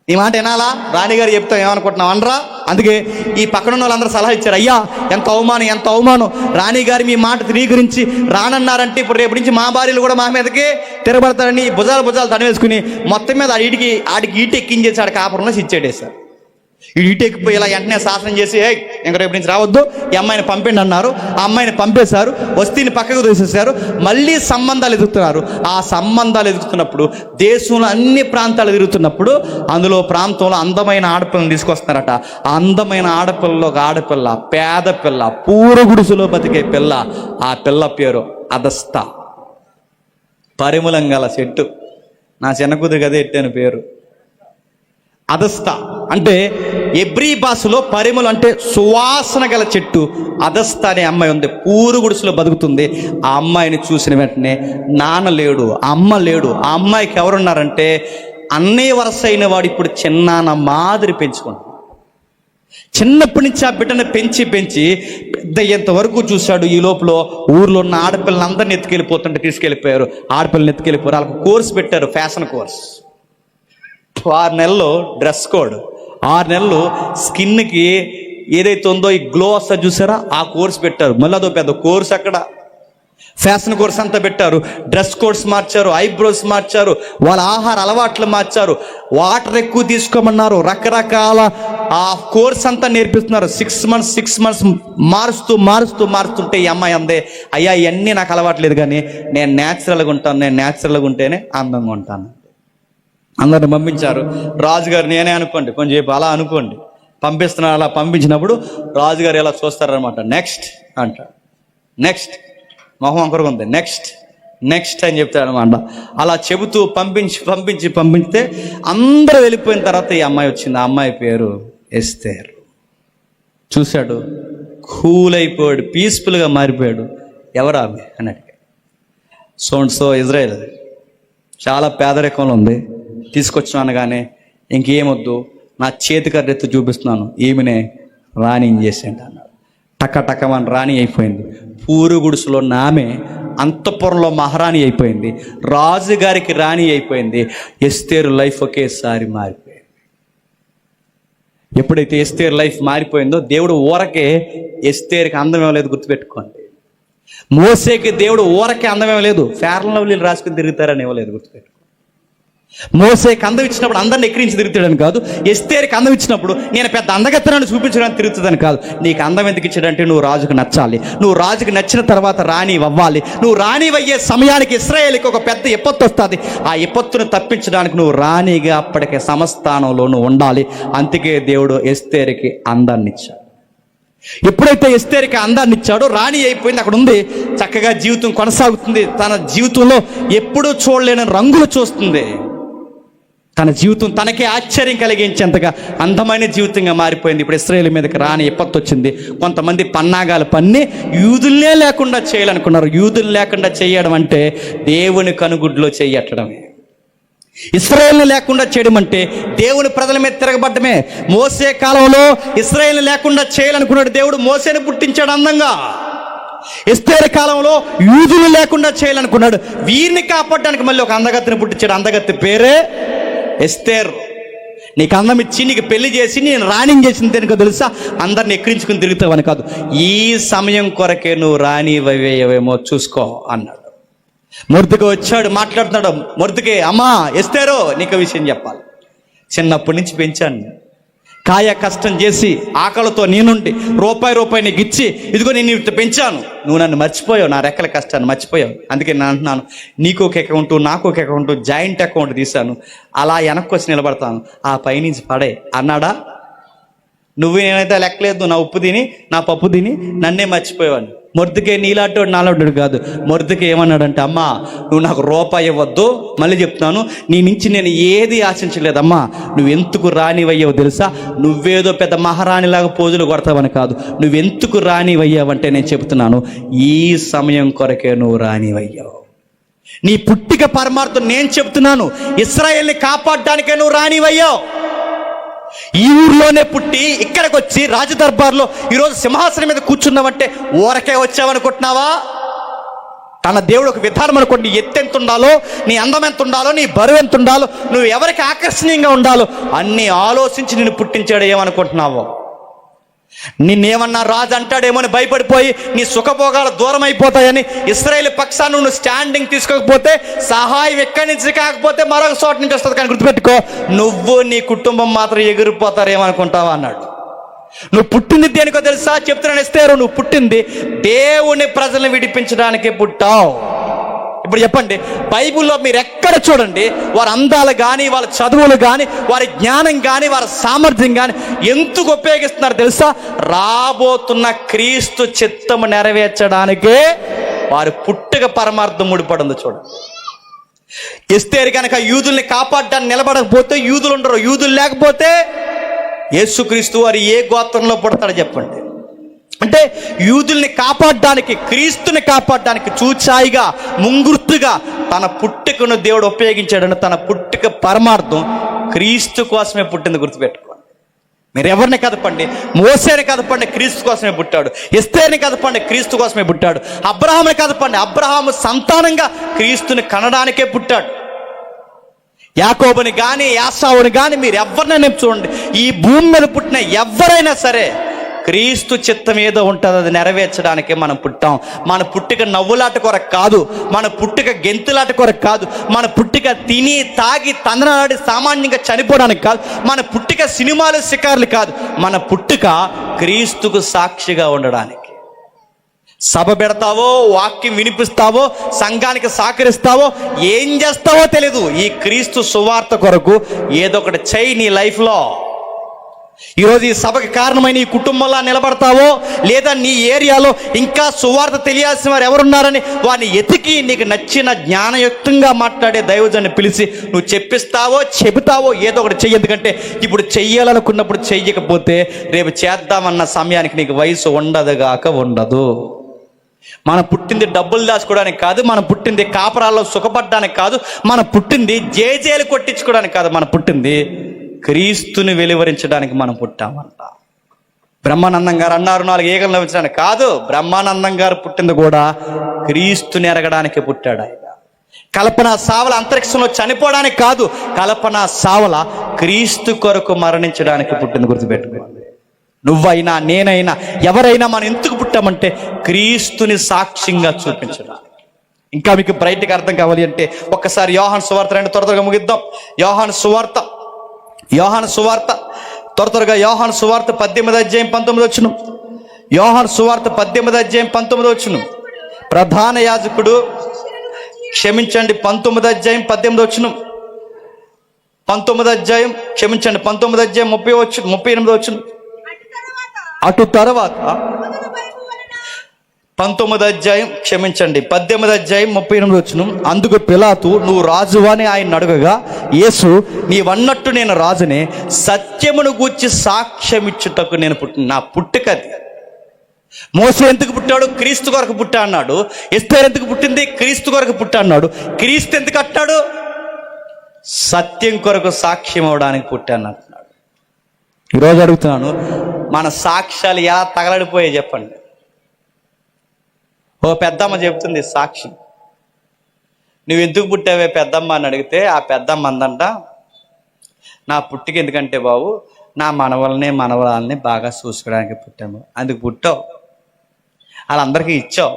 ఈ మాట వినాలా? రాణిగారు చెప్తాం ఏమనుకుంటున్నాం అనరా? అందుకే ఈ పక్కన ఉన్న వాళ్ళందరూ సలహా ఇచ్చారు, అయ్యా ఎంత అవమానం, రాణిగారు మీ మాట తిరీకరించి రానన్నారంటే ఇప్పుడు రేపు నుంచి మా భార్యలు కూడా మా మీదకి తిరగబడతారని భుజాలు తనవేసుకుని మొత్తం మీద ఆడికి ఈట ఎక్కించేసి ఆడ కాపురంలో ఇచ్చేటేశారు. ఈట ఎక్కిపోయి ఇలా వెంటనే శాసనం చేసి ఇంక రేపు నుంచి రావద్దు, ఈ అమ్మాయిని పంపండి అన్నారు. ఆ అమ్మాయిని పంపేశారు, వస్తీని పక్కకు తోసేశారు. మళ్ళీ సంబంధాలు ఎదుగుతున్నారు. ఆ సంబంధాలు ఎదుగుతున్నప్పుడు దేశంలో అన్ని ప్రాంతాలు ఎదుగుతున్నప్పుడు అందులో ప్రాంతంలో అందమైన ఆడపిల్లని తీసుకొస్తున్నారట. ఆ అందమైన ఆడపిల్లలో ఒక ఆడపిల్ల, పేద పిల్ల, పూరగుడుసులో బతికే పిల్ల. ఆ పిల్ల పేరు అదస్త. పరిమళం గల చెట్టు. నా చిన్న కూతురు కదా ఎట్టాను పేరు అదస్త. అంటే ఎబ్రీ భాషలో పరిమళం అంటే సువాసన గల చెట్టు. అదస్త అనే అమ్మాయి ఉంది, పూరు గుడిసెలో బతుకుతుంది. ఆ అమ్మాయిని చూసిన వెంటనే నాన్న లేడు, అమ్మ లేడు. ఆ అమ్మాయికి ఎవరున్నారంటే అన్నయ్య వరస అయిన వాడు ఇప్పుడు చిన్నాన్న మాదిరి పెంచుకున్నాడు. చిన్నప్పటి నుంచి ఆ బిడ్డను పెంచి పెద్ద ఎంతవరకు చూశాడు. ఈ లోపల ఊర్లో ఉన్న ఆడపిల్లని అందరిని ఎత్తుకెళ్ళిపోతుంటే తీసుకెళ్ళిపోయారు. ఆడపిల్లని ఎత్తుకెళ్ళిపోయారు. వాళ్ళకి కోర్స్ పెట్టారు, ఫ్యాషన్ కోర్స్. 6 నెలలు డ్రెస్ కోడ్, 6 నెలలు స్కిన్కి ఏదైతే ఉందో ఈ గ్లో వస్తా చూసారా, ఆ కోర్స్ పెట్టారు. మళ్ళీ అదో పెద్ద కోర్స్. అక్కడ ఫ్యాషన్ కోర్స్ అంతా పెట్టారు. డ్రెస్ కోడ్స్ మార్చారు, ఐబ్రోస్ మార్చారు, వాళ్ళ ఆహార అలవాట్లు మార్చారు, వాటర్ ఎక్కువ తీసుకోమన్నారు, రకరకాల ఆ కోర్స్ అంతా నేర్పిస్తున్నారు. 6 మంత్స్ మారుస్తుంటే ఈ అమ్మాయి అందే, అయ్యా ఇవన్నీ నాకు అలవాట్లేదు కానీ నేను న్యాచురల్గా ఉంటాను, నేను న్యాచురల్గా ఉంటేనే అందంగా ఉంటాను. అందరిని పంపించారు. రాజుగారు నేనే అనుకోండి, కొంచెం చెప్పి అలా అనుకోండి, పంపిస్తున్నారు. అలా పంపించినప్పుడు రాజుగారు ఎలా చూస్తారనమాట, నెక్స్ట్ అంటాడు. నెక్స్ట్ మొహం అంకరగా ఉంది, నెక్స్ట్ అని చెప్తాడు అనమాట. అలా చెబుతూ పంపిస్తే అందరూ వెళ్ళిపోయిన తర్వాత ఈ అమ్మాయి వచ్చింది. ఆ అమ్మాయి పేరు ఎస్తేర్. చూశాడు, కూల్ అయిపోయాడు, పీస్ఫుల్గా మారిపోయాడు. ఎవరు ఆమె అని అడిగాడు. సో ఇజ్రాయెల్ చాలా పేదరికంలో ఉంది, తీసుకొచ్చిన అనగానే ఇంకేమొద్దు, నా చేతికర్రెత్తు చూపిస్తున్నాను, ఈమెనే రాణి చేసేయండి అన్నాడు. టకటకమని రాణి అయిపోయింది. పూరు గుడిసెలో ఆమె అంతఃపురంలో మహారాణి అయిపోయింది, రాజుగారికి రాణి అయిపోయింది. ఎస్తేరు లైఫ్ ఒకేసారి మారిపోయింది. ఎప్పుడైతే ఎస్తేరు లైఫ్ మారిపోయిందో దేవుడు ఊరకే ఎస్తేరుకి అందమేం లేదు, గుర్తుపెట్టుకోండి. మోసేకి దేవుడు ఊరకే అందమేం లేదు, ఫేర్ అండ్ లవ్లీలు రాసుకుని తిరుగుతారని ఇవ్వలేదు, గుర్తుపెట్టుకో. మోసేకి అందం ఇచ్చినప్పుడు అందరిని ఎక్కిరించి తిరుగుతాడని కాదు. ఎస్తేరుకి అందం ఇచ్చినప్పుడు నేను పెద్ద అందగత్తనాన్ని చూపించడానికి తిరుగుతుందని కాదు. నీకు అందం ఎందుకు ఇచ్చాడంటే నువ్వు రాజుకు నచ్చాలి. నువ్వు రాజుకు నచ్చిన తర్వాత రాణి అవ్వాలి. నువ్వు రాణి అయ్యే సమయానికి ఇశ్రాయేలుకి ఒక పెద్ద విపత్తు వస్తుంది. ఆ విపత్తును తప్పించడానికి నువ్వు రాణిగా అప్పటికే సమస్థానంలో నువ్వు ఉండాలి. అందుకే దేవుడు ఎస్తేరుకి అందాన్ని ఇచ్చాడు. ఎప్పుడైతే ఎస్తేరుకి అందాన్ని ఇచ్చాడో రాణి అయిపోయింది, అక్కడ ఉంది, చక్కగా జీవితం కొనసాగుతుంది. తన జీవితంలో ఎప్పుడూ చూడలేని రంగులు చూస్తుంది. తన జీవితం తనకే ఆశ్చర్యం కలిగించేంతగా అందమైన జీవితంగా మారిపోయింది. ఇప్పుడు ఇశ్రాయేలు మీదకి రాని విపత్తు వచ్చింది. కొంతమంది పన్నాగాలు పన్ని యూదుల్నే లేకుండా చేయాలనుకున్నారు. యూదులు లేకుండా చేయడం అంటే దేవుని కనుగుడ్లో చెయ్యట్టడమే. ఇశ్రాయేలుని లేకుండా చేయడం అంటే దేవుని ప్రజల మీద తిరగబడ్డమే. మోసే కాలంలో ఇశ్రాయేలుని లేకుండా చేయాలనుకున్నాడు దేవుడు, మోసేని పుట్టించాడు అందంగా. ఎస్తేరు కాలంలో యూదులు లేకుండా చేయాలనుకున్నాడు, వీరిని కాపాడడానికి మళ్ళీ ఒక అందగత్తిని పుట్టించాడు. అందగత్తి పేరే ఎస్తేర్. నీకు అందం ఇచ్చి నీకు పెళ్లి చేసి నేను రాణిని చేసింది దేనికో తెలుసా, అందరిని ఎక్కిరించుకుని తిరుగుతావని కాదు, ఈ సమయం కొరకే నువ్వు రాణి అయ్యేవేమో చూసుకో అన్నాడు. మొర్దుకే వచ్చాడు, మాట్లాడుతున్నాడు. మొర్దుకే, అమ్మా ఎస్తేరో నీకు విషయం చెప్పాలి. చిన్నప్పటి నుంచి పెంచాను, కాయ కష్టం చేసి ఆకలితో నేనుండి రూపాయి నీకు ఇచ్చి ఇదిగో నేను ఇటు పెంచాను. నువ్వు నన్ను మర్చిపోయావు, నా రెక్కల కష్టాన్ని మర్చిపోయావు. అందుకే నేను అంటున్నాను, నీకు ఒక అకౌంట్ నాకు ఒక అకౌంట్, జాయింట్ అకౌంట్ తీశాను, అలా వెనక్కి వచ్చి నిలబడతాను, ఆ పైనుంచి పడే అన్నాడా? నువ్వు నేనైతే లెక్కలేదు, నా ఉప్పు తిని నా పప్పు తిని నన్నే మర్చిపోయాను. మొర్దుకే నీలాంటోడు నాలాంటోడు కాదు. మొర్దుకే ఏమన్నాడంటే, అమ్మా నువ్వు నాకు రూపాయి ఇవ్వద్దు, మళ్ళీ చెప్తున్నాను, నీ నుంచి నేను ఏది ఆశించలేదమ్మా, నువ్వెందుకు రానివయ్యావు తెలుసా, నువ్వేదో పెద్ద మహారాణిలాగా పోజులు కొడతావని కాదు, నువ్వెందుకు రానివయ్యావంటే నేను చెప్తున్నాను, ఈ సమయం కొరకే నువ్వు రానివయ్యావు. నీ పుట్టిక పరమార్థం నేను చెప్తున్నాను, ఇశ్రాయేల్ని కాపాడడానికే నువ్వు రానివయ్యావు. ఈ ఊర్లోనే పుట్టి ఇక్కడికి వచ్చి రాజదర్బార్లో ఈరోజు సింహాసనం మీద కూర్చున్నావంటే ఊరకే వచ్చావనుకుంటున్నావా? తన దేవుడు ఒక విధానం అనుకోండి, నీ ఎత్తు ఎంత ఉండాలో, నీ అందం ఎంత ఉండాలో, నీ బరువు ఎంత ఉండాలో, నువ్వు ఎవరికి ఆకర్షణీయంగా ఉండాలో అన్నీ ఆలోచించి నిన్ను పుట్టించాడు. ఏమనుకుంటున్నావో? నిన్నేమన్నా రాజు అంటాడేమో అని భయపడిపోయి నీ సుఖభోగాలు దూరం అయిపోతాయని ఇశ్రాయేలు పక్షాన్ని నువ్వు స్టాండింగ్ తీసుకోకపోతే, సహాయం ఎక్కడి నుంచి కాకపోతే మరొక చోట నుంచి వస్తుంది. కానీ గుర్తుపెట్టుకో, నువ్వు నీ కుటుంబం మాత్రం ఎగిరిపోతారేమనుకుంటావా అన్నాడు. నువ్వు పుట్టింది దేనికో తెలుసా? చెప్తున్నాను ఎస్తేరు, నువ్వు పుట్టింది దేవుని ప్రజలను విడిపించడానికి పుట్టావు. ఇప్పుడు చెప్పండి, బైబిల్లో మీరు ఎక్కడ చూడండి, వారి అందాలు కానీ, వాళ్ళ చదువులు కానీ, వారి జ్ఞానం కానీ, వారి సామర్థ్యం కానీ ఎందుకు ఉపయోగిస్తున్నారు తెలుసా? రాబోతున్న క్రీస్తు చిత్తము నెరవేర్చడానికే వారి పుట్టుక పరమార్థం ముడిపడింది. చూడండి, ఎస్తేరు కనుక యూదుల్ని కాపాడడానికి నిలబడకపోతే యూదులు ఉండరు. యూదులు లేకపోతే యేసుక్రీస్తు వారు ఏ గోత్రంలో పుడతాడో చెప్పండి. అంటే యూదుల్ని కాపాడడానికి, క్రీస్తుని కాపాడడానికి చూచాయిగా, ముంగుర్తుగా తన పుట్టుకను దేవుడు ఉపయోగించాడని, తన పుట్టుక పరమార్థం క్రీస్తు కోసమే పుట్టింది. గుర్తుపెట్టుకోండి. మీరు ఎవరిని కదపండి, మోసేని కదపండి, క్రీస్తు కోసమే పుట్టాడు. ఎస్తేర్ని కదపండి, క్రీస్తు కోసమే పుట్టాడు. అబ్రహాముని కదపండి, అబ్రహాము సంతానంగా క్రీస్తుని కనడానికే పుట్టాడు. యాకోబుని కానీ, యాసావుని కానీ మీరు ఎవరినైనా చూడండి, ఈ భూమి మీద పుట్టిన ఎవరైనా సరే క్రీస్తు చిత్తం ఏదో ఉంటుంది, అది నెరవేర్చడానికే మనం పుట్టాం. మన పుట్టిక నవ్వులాట కొరకు కాదు, మన పుట్టిక గెంతులాట కొరకు కాదు, మన పుట్టిక తిని తాగి తందనాడి సామాన్యంగా చనిపోవడానికి కాదు, మన పుట్టిక సినిమాలు షికార్లు కాదు, మన పుట్టిక క్రీస్తుకు సాక్షిగా ఉండడానికి. సభ పెడతావో, వాక్యం వినిపిస్తావో, సంఘానికి సహకరిస్తావో, ఏం చేస్తావో తెలీదు, ఈ క్రీస్తు సువార్త కొరకు ఏదో ఒకటి చెయ్యి నీ లైఫ్లో. ఈరోజు ఈ సభకి కారణమైన ఈ కుటుంబంలో నిలబడతావో, లేదా నీ ఏరియాలో ఇంకా సువార్త తెలియాల్సిన వారు ఎవరున్నారని వారిని ఎతికి నీకు నచ్చిన జ్ఞానయుక్తంగా మాట్లాడే దైవజన్ని పిలిచి నువ్వు చెప్పిస్తావో, చెబుతావో, ఏదో ఒకటి చెయ్యి. ఎందుకంటే ఇప్పుడు చెయ్యాలనుకున్నప్పుడు చెయ్యకపోతే రేపు చేద్దామన్న సమయానికి నీకు వయసు ఉండదు. మనం పుట్టింది డబ్బులు దాచుకోవడానికి కాదు, మనం పుట్టింది కాపరాల్లో సుఖపడడానికి కాదు, మనం పుట్టింది జేజేలు కొట్టించుకోవడానికి కాదు, మనం పుట్టింది క్రీస్తుని వెలువరించడానికి మనం పుట్టామంట. బ్రహ్మానందం గారు అన్నారు 4 ఈగలు నవ్వించడానికి కాదు, బ్రహ్మానందం గారు పుట్టింది కూడా క్రీస్తుని ఎరగడానికి పుట్టాడు. ఆయన కల్పన సావల అంతరిక్షంలో చనిపోవడానికి కాదు, కల్పన సావల క్రీస్తు కొరకు మరణించడానికి పుట్టింది. గుర్తుపెట్టుకోండి. నువ్వైనా, నేనైనా, ఎవరైనా మనం ఎందుకు పుట్టామంటే క్రీస్తుని సాక్ష్యంగా చూపించడానికి. ఇంకా మీకు బ్రైట్గా అర్థం కావాలి అంటే ఒక్కసారి యోహాను సువార్త త్వరగా ముగిద్దాం. యోహాను సువార్త త్వరగా యోహాను సువార్త 18వ అధ్యాయం 19వ వచనం. యోహాను సువార్త 18వ అధ్యాయం 19వ వచనం. ప్రధాన యాజకుడు, క్షమించండి, 19వ అధ్యాయం 18వ వచనం. 19వ అధ్యాయం 38వ వచనం. అటు తర్వాత 19వ అధ్యాయం 18వ అధ్యాయం 38వ వచనం. అందుకు పిలాతు, నువ్వు రాజువా అని ఆయన అడగగా, యేసు, నీవన్నట్టు నేను రాజునే, సత్యమును గూర్చి సాక్ష్యం ఇచ్చుటకు నేను పుట్టిన. నా పుట్టుకది. మోసే ఎందుకు పుట్టాడు? క్రీస్తు కొరకు పుట్టా అన్నాడు. ఎస్తేరు ఎందుకు పుట్టింది? క్రీస్తు కొరకు పుట్టా అన్నాడు. క్రీస్తు ఎందుకు అట్టాడు? సత్యం కొరకు సాక్ష్యం అవడానికి పుట్టాను అంటున్నాడు. ఈరోజు అడుగుతున్నాను, మన సాక్ష్యాలు ఎలా తగలడిపోయాయి చెప్పండి. ఓ పెద్దమ్మ చెప్తుంది సాక్షి, నువ్వు ఎందుకు పుట్టావే పెద్దమ్మ అని అడిగితే ఆ పెద్దమ్మ అందంట, నా పుట్టిక ఎందుకంటే బాబు, నా మనవరాల్ని బాగా చూసుకోవడానికి పుట్టాము, అందుకు పుట్టావు, వాళ్ళందరికీ ఇచ్చావు,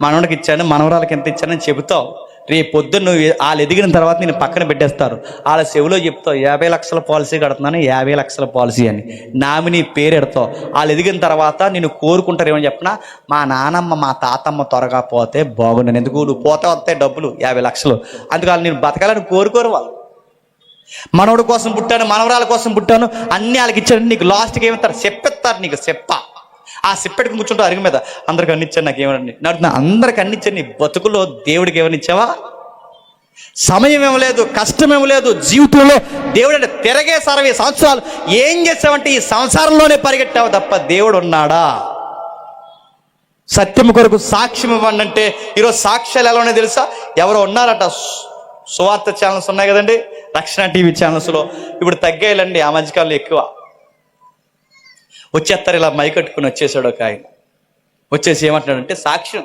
మనవడికి ఇచ్చాను, మనవరాలకి ఎంత ఇచ్చానని చెబుతావు. రేపు పొద్దున్న నువ్వు వాళ్ళు ఎదిగిన తర్వాత నేను పక్కన పెట్టేస్తారు, వాళ్ళ చెవిలో చెప్తావు 50 లక్షల పాలసీ కడుతున్నాను, 50 లక్షల పాలసీ అని నామినీ పేరు ఎడతావు. వాళ్ళు ఎదిగిన తర్వాత నేను కోరుకుంటారు ఏమని చెప్పినా, మా నానమ్మ మా తాతమ్మ త్వరగా పోతే బాగుండను, ఎందుకు నువ్వు పోతే వస్తాయి డబ్బులు 50 లక్షలు, అందుకు వాళ్ళు నేను బతకాలని కోరుకోరు. వాళ్ళు మనవడి కోసం పుట్టాను, మనవరాల కోసం పుట్టాను, అన్ని వాళ్ళకి ఇచ్చాను, నీకు లాస్ట్కి ఏమిస్తారు? చెప్పెత్తారు, నీకు చెప్ప. ఆ సిప్పెట్టుకు కూర్చుంటావు అరుగు మీద, అందరికి అన్నిచ్చాను, నాకు ఏమనండి నడుతున్నా, అందరికి అన్నిచ్చాను. నీ బతుకులో దేవుడికి ఏమనిచ్చావా? సమయం ఏమలేదు, కష్టం ఏమలేదు, జీవితంలో దేవుడు అంటే తిరగే 60 సంవత్సరాలు ఏం చేసావంటే ఈ సంసారంలోనే పరిగెట్టావు తప్ప దేవుడు ఉన్నాడా? సత్యం కొరకు సాక్ష్యం ఇవ్వండి అంటే ఈరోజు సాక్ష్యాలు ఎలా ఉన్నాయో తెలుసా? ఎవరో ఉన్నారట, సువార్త ఛానల్స్ ఉన్నాయి కదండి, రక్షణ టీవీ ఛానల్స్లో ఇప్పుడు తగ్గాయిలండి, ఆ మధ్యకాలంలో ఎక్కువ వచ్చేస్తారు. ఇలా మైకట్టుకుని వచ్చేసాడు ఒక ఆయన, వచ్చేసి ఏమంటున్నాడంటే, సాక్ష్యం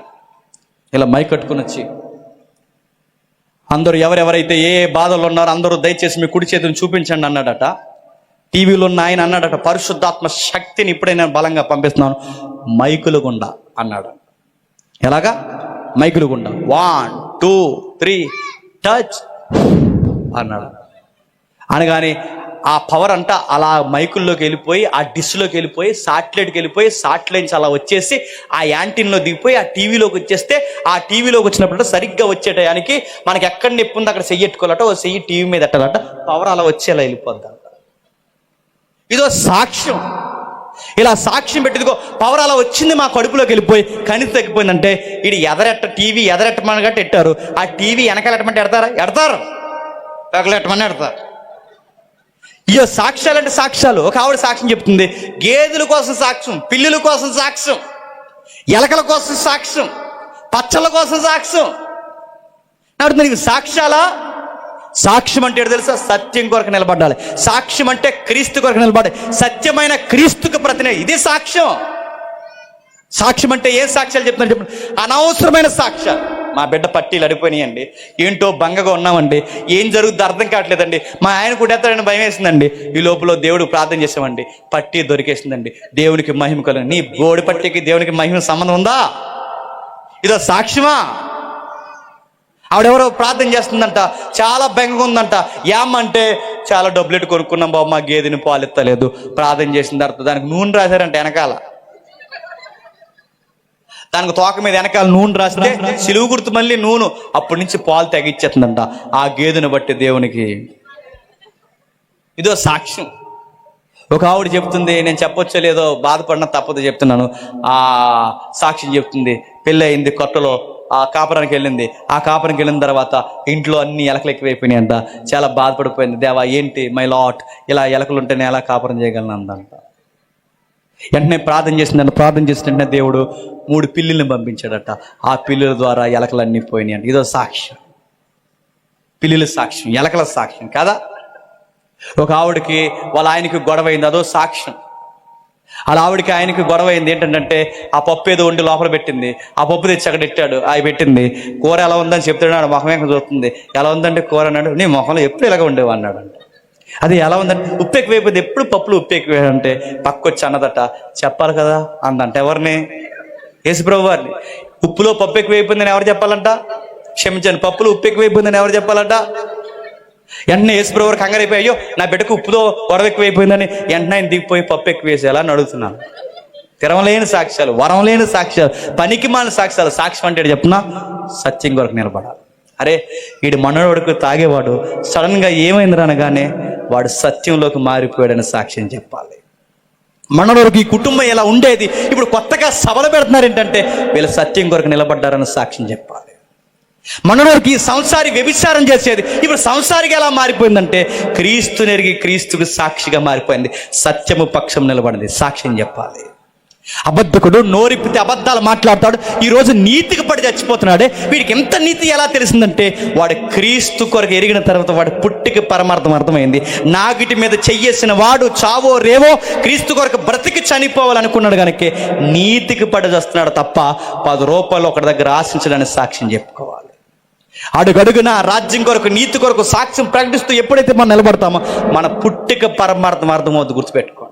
ఇలా మైక్ కట్టుకుని వచ్చి అందరూ ఎవరెవరైతే ఏ బాధలు ఉన్నారో అందరూ దయచేసి మీ కుడి చేతిని చూపించండి అన్నాడట. టీవీలో ఉన్న ఆయన అన్నాడట, పరిశుద్ధాత్మ శక్తిని ఇప్పుడే నేను బలంగా పంపిస్తున్నాను మైకులు గుండా అన్నాడు. ఎలాగా? మైకులు గుండా 1 2 3 టచ్ అన్నాడు. అనగానే ఆ పవర్ అంట అలా మైకుల్లోకి వెళ్ళిపోయి, ఆ డిష్లోకి వెళ్ళిపోయి, సాటిలైట్కి వెళ్ళిపోయి, సాటిలైట్స్ అలా వచ్చేసి ఆ యాంటీన్లో దిగిపోయి ఆ టీవీలోకి వచ్చేస్తే, ఆ టీవీలోకి వచ్చినప్పుడు సరిగ్గా వచ్చే టయానికి మనకి ఎక్కడ నొప్పి ఉందో అక్కడ చెయ్యెట్టుకోవాలట, ఓ చెయ్యి టీవీ మీద ఎట్టాలట, పవర్ అలా వచ్చి అలా వెళ్ళిపోద్ది. ఇదో సాక్ష్యం. ఇలా సాక్ష్యం పెట్టిదిగో పవర్ అలా వచ్చింది మా కడుపులోకి వెళ్ళిపోయి కణితి తగ్గిపోయిందంటే, ఇది ఎదరెట్ట టీవీ ఎదరెట్టమని గట్టి ఎట్టారు, ఆ టీవీ వెనకాలెట్టమంటే ఎడతారు, పగలెట్టమని ఎడతారు. ఇయో సాక్ష్యాలు అంటే సాక్ష్యాలు. ఒక ఆవిడ సాక్ష్యం చెప్తుంది, గేదెల కోసం సాక్ష్యం, పిల్లుల కోసం సాక్ష్యం, ఎలకల కోసం సాక్ష్యం, పచ్చళ్ళ కోసం సాక్ష్యం. అడుగుతుంది, నీకు సాక్ష్యాలా? సాక్ష్యం అంటే తెలుసా? సత్యం కొరకు నిలబడాలి. సాక్ష్యం అంటే క్రీస్తు కొరకు నిలబడాలి, సత్యమైన క్రీస్తుకు ప్రతినిధి. ఇది సాక్ష్యం. సాక్ష్యం అంటే ఏ సాక్ష్యాలు చెప్తున్నారు చెప్పండి? అనవసరమైన సాక్ష్యాలు. మా బిడ్డ పట్టీలు అడిపోయినాయండి, ఏంటో బంగగా ఉన్నామండి, ఏం జరుగుతుందో అర్థం కావట్లేదండి, మా ఆయన కుడేస్తాడని భయం వేసిందండి, ఈ లోపల దేవుడు ప్రార్థన చేసామండి, పట్టీ దొరికేసిందండి, దేవునికి మహిమ కలుగు. నీ బోడి పట్టీకి దేవునికి మహిమ సంబంధం ఉందా? ఇదో సాక్ష్యమా? ఆవిడెవరో ప్రార్థన చేస్తుందంట, చాలా బెంగగా ఉందంట. ఏమంటే చాలా డబ్బులెట్టు కొనుక్కున్నాం బాబు, మా గేదెని పాలు ఎత్తలేదు. ప్రార్థన చేసిన తర్వాత దానికి నూనె రాశారంట వెనకాల, దానికి తోక మీద వెనకాల నూనె రాస్తే సిలువు గుర్తు మళ్ళీ నూనె, అప్పటి నుంచి పాలు తెగిచ్చేస్తుందంట ఆ గేదెను బట్టి దేవునికి. ఇదో సాక్ష్యం. ఒక ఆవిడ చెప్తుంది, నేను చెప్పొచ్చో లేదో బాధపడినా తప్పదు చెప్తున్నాను. ఆ సాక్ష్యం చెప్తుంది, పెళ్ళి అయింది, కొత్తలో ఆ కాపురానికి వెళ్ళింది. ఆ కాపురానికి వెళ్ళిన తర్వాత ఇంట్లో అన్ని ఎలకలు ఎక్కువైపోయినాయి అంట. చాలా బాధపడిపోయింది, దేవా ఏంటి మై లాట్, ఇలా ఎలకలు ఉంటే నేను ఎలా కాపురం చేయగలను అందంట. వెంటనే ప్రార్థన చేసిందంట. ప్రార్థన చేసినట్టే దేవుడు 3 పిల్లుల్ని పంపించాడట. ఆ పిల్లుల ద్వారా ఎలకలన్నీ పోయినాయి అంట. ఇదో సాక్ష్యం. పిల్లుల సాక్ష్యం, ఎలకల సాక్ష్యం కదా. ఒక ఆవిడకి వాళ్ళ ఆయనకి గొడవ అయింది, అదో సాక్ష్యం. అలా ఆవిడకి ఆయనకి గొడవ అయింది. ఏంటంటే ఆ పప్పు ఏదో వండి లోపల పెట్టింది, ఆ పప్పు తెచ్చి అక్కడ పెట్టాడు, అవి పెట్టింది. కూర ఎలా ఉందని చెప్తున్నాడు, మొహం ఏక చూస్తుంది. ఎలా ఉందంటే కూర అన్నాడు, నీ మొహంలో ఎప్పుడు ఇలాగ ఉండేవా అన్నాడు అంట. అది ఎలా ఉందంటే ఉప్పు ఎక్కువైపోయింది, ఎప్పుడు పప్పులు ఉప్పు ఎక్కువైంటే పక్కొచ్చి అన్నదట, చెప్పాలి కదా అందంట. ఎవరిని? యేసుప్రభు వారిని. ఉప్పులో పప్పు ఎక్కువైపోయిందని ఎవరు చెప్పాలంట? క్షమించండి, పప్పులో ఉప్పు ఎక్కువైపోయిందని ఎవరు చెప్పాలంట? వెంటనే యేసుప్రభు వారు కంగారైపోయి, అయ్యో నా బిడ్డకు ఉప్పుతో గొడవ ఎక్కువైపోయిందని వెంటనే ఆయన దిగిపోయి పప్పు ఎక్కువ వేసేలా అని అడుగుతున్నాను. తిరవలేని సాక్ష్యాలు, వరం లేని సాక్ష్యాలు, పనికి మాలిన సాక్ష్యాలు. సాక్ష్యం అంటే చెప్తున్నా, సత్యం కొరకు నిలబడాలి. అరే వీడు మనోడికి తాగేవాడు, సడన్గా ఏమైంది అనగానే వాడు సత్యంలోకి మారిపోయాడని సాక్ష్యం చెప్పాలి. మనవరకు ఈ కుటుంబం ఎలా ఉండేది, ఇప్పుడు కొత్తగా సభలు పెడుతున్నారు ఏంటంటే వీళ్ళు సత్యం కొరకు నిలబడ్డారని సాక్ష్యం చెప్పాలి. మనవరకు ఈ సంసారి వ్యభిచారం చేసేది ఇప్పుడు సంసారిగా ఎలా మారిపోయిందంటే క్రీస్తుని ఎరిగి క్రీస్తుకు సాక్షిగా మారిపోయింది. సత్యము పక్షం నిలబడింది, సాక్ష్యం చెప్పాలి. అబద్ధకుడు నోరిప్పితే అబద్ధాలు మాట్లాడతాడు, ఈరోజు నీతికి పడి చచ్చిపోతున్నాడే. వీడికి ఎంత నీతి ఎలా తెలిసిందంటే వాడు క్రీస్తు కొరకు ఎరిగిన తర్వాత వాడి పుట్టికి పరమార్థం అర్థమైంది. నాగిటి మీద చెయ్యేసిన వాడు చావో రేవో క్రీస్తు కొరకు బ్రతికి చనిపోవాలనుకున్నాడు కనుక నీతికి పడి చేస్తున్నాడు తప్ప 10 రూపాయలు ఒకటి దగ్గర ఆశించడానికి సాక్ష్యం చెప్పుకోవాలి. అడుగడుగున రాజ్యం కొరకు నీతి కొరకు సాక్ష్యం ప్రకటిస్తూ ఎప్పుడైతే మనం నిలబడతామో మన పుట్టిక పరమార్థం అర్థమవుతుంది. గుర్తుపెట్టుకోండి,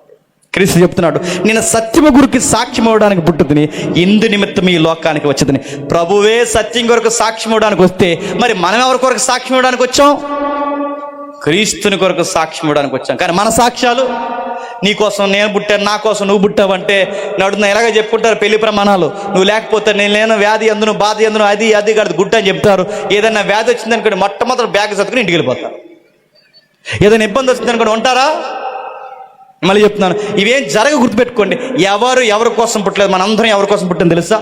క్రీస్తు చెప్తున్నాడు, నేను సత్యము గురికి సాక్ష్యం ఇవ్వడానికి పుట్టుతుని, ఇందు నిమిత్తం ఈ లోకానికి వచ్చేదని. ప్రభువే సత్యం కొరకు సాక్ష్యం ఇవ్వడానికి వస్తే మరి మనం ఎవరి కొరకు సాక్ష్యం ఇవ్వడానికి వచ్చాం? క్రీస్తుని కొరకు సాక్ష్యం ఇవ్వడానికి వచ్చాం. కానీ మన సాక్ష్యాలు, నీ కోసం నేను పుట్టాను, నా కోసం నువ్వు పుట్టావంటే నడుతున్నా ఎలాగ చెప్పుకుంటారు పెళ్లి ప్రమాణాలు. నువ్వు లేకపోతే నేను లేను, వ్యాధి అందును బాధ అందును అది కాదు గుట్ట అని చెప్తారు. ఏదైనా వ్యాధి వచ్చిందనుకోండి మొట్టమొదటి బ్యాగ్ చదువుకుని ఇంటికి వెళ్ళిపోతారు. ఏదైనా ఇబ్బంది వచ్చిందనుకోండి ఉంటారా? మళ్ళీ చెప్తున్నాను, ఇవేం జరగ గుర్తుపెట్టుకోండి. ఎవరి కోసం పుట్టలేదు, మనందరం ఎవరి కోసం పుట్టాం తెలుసా?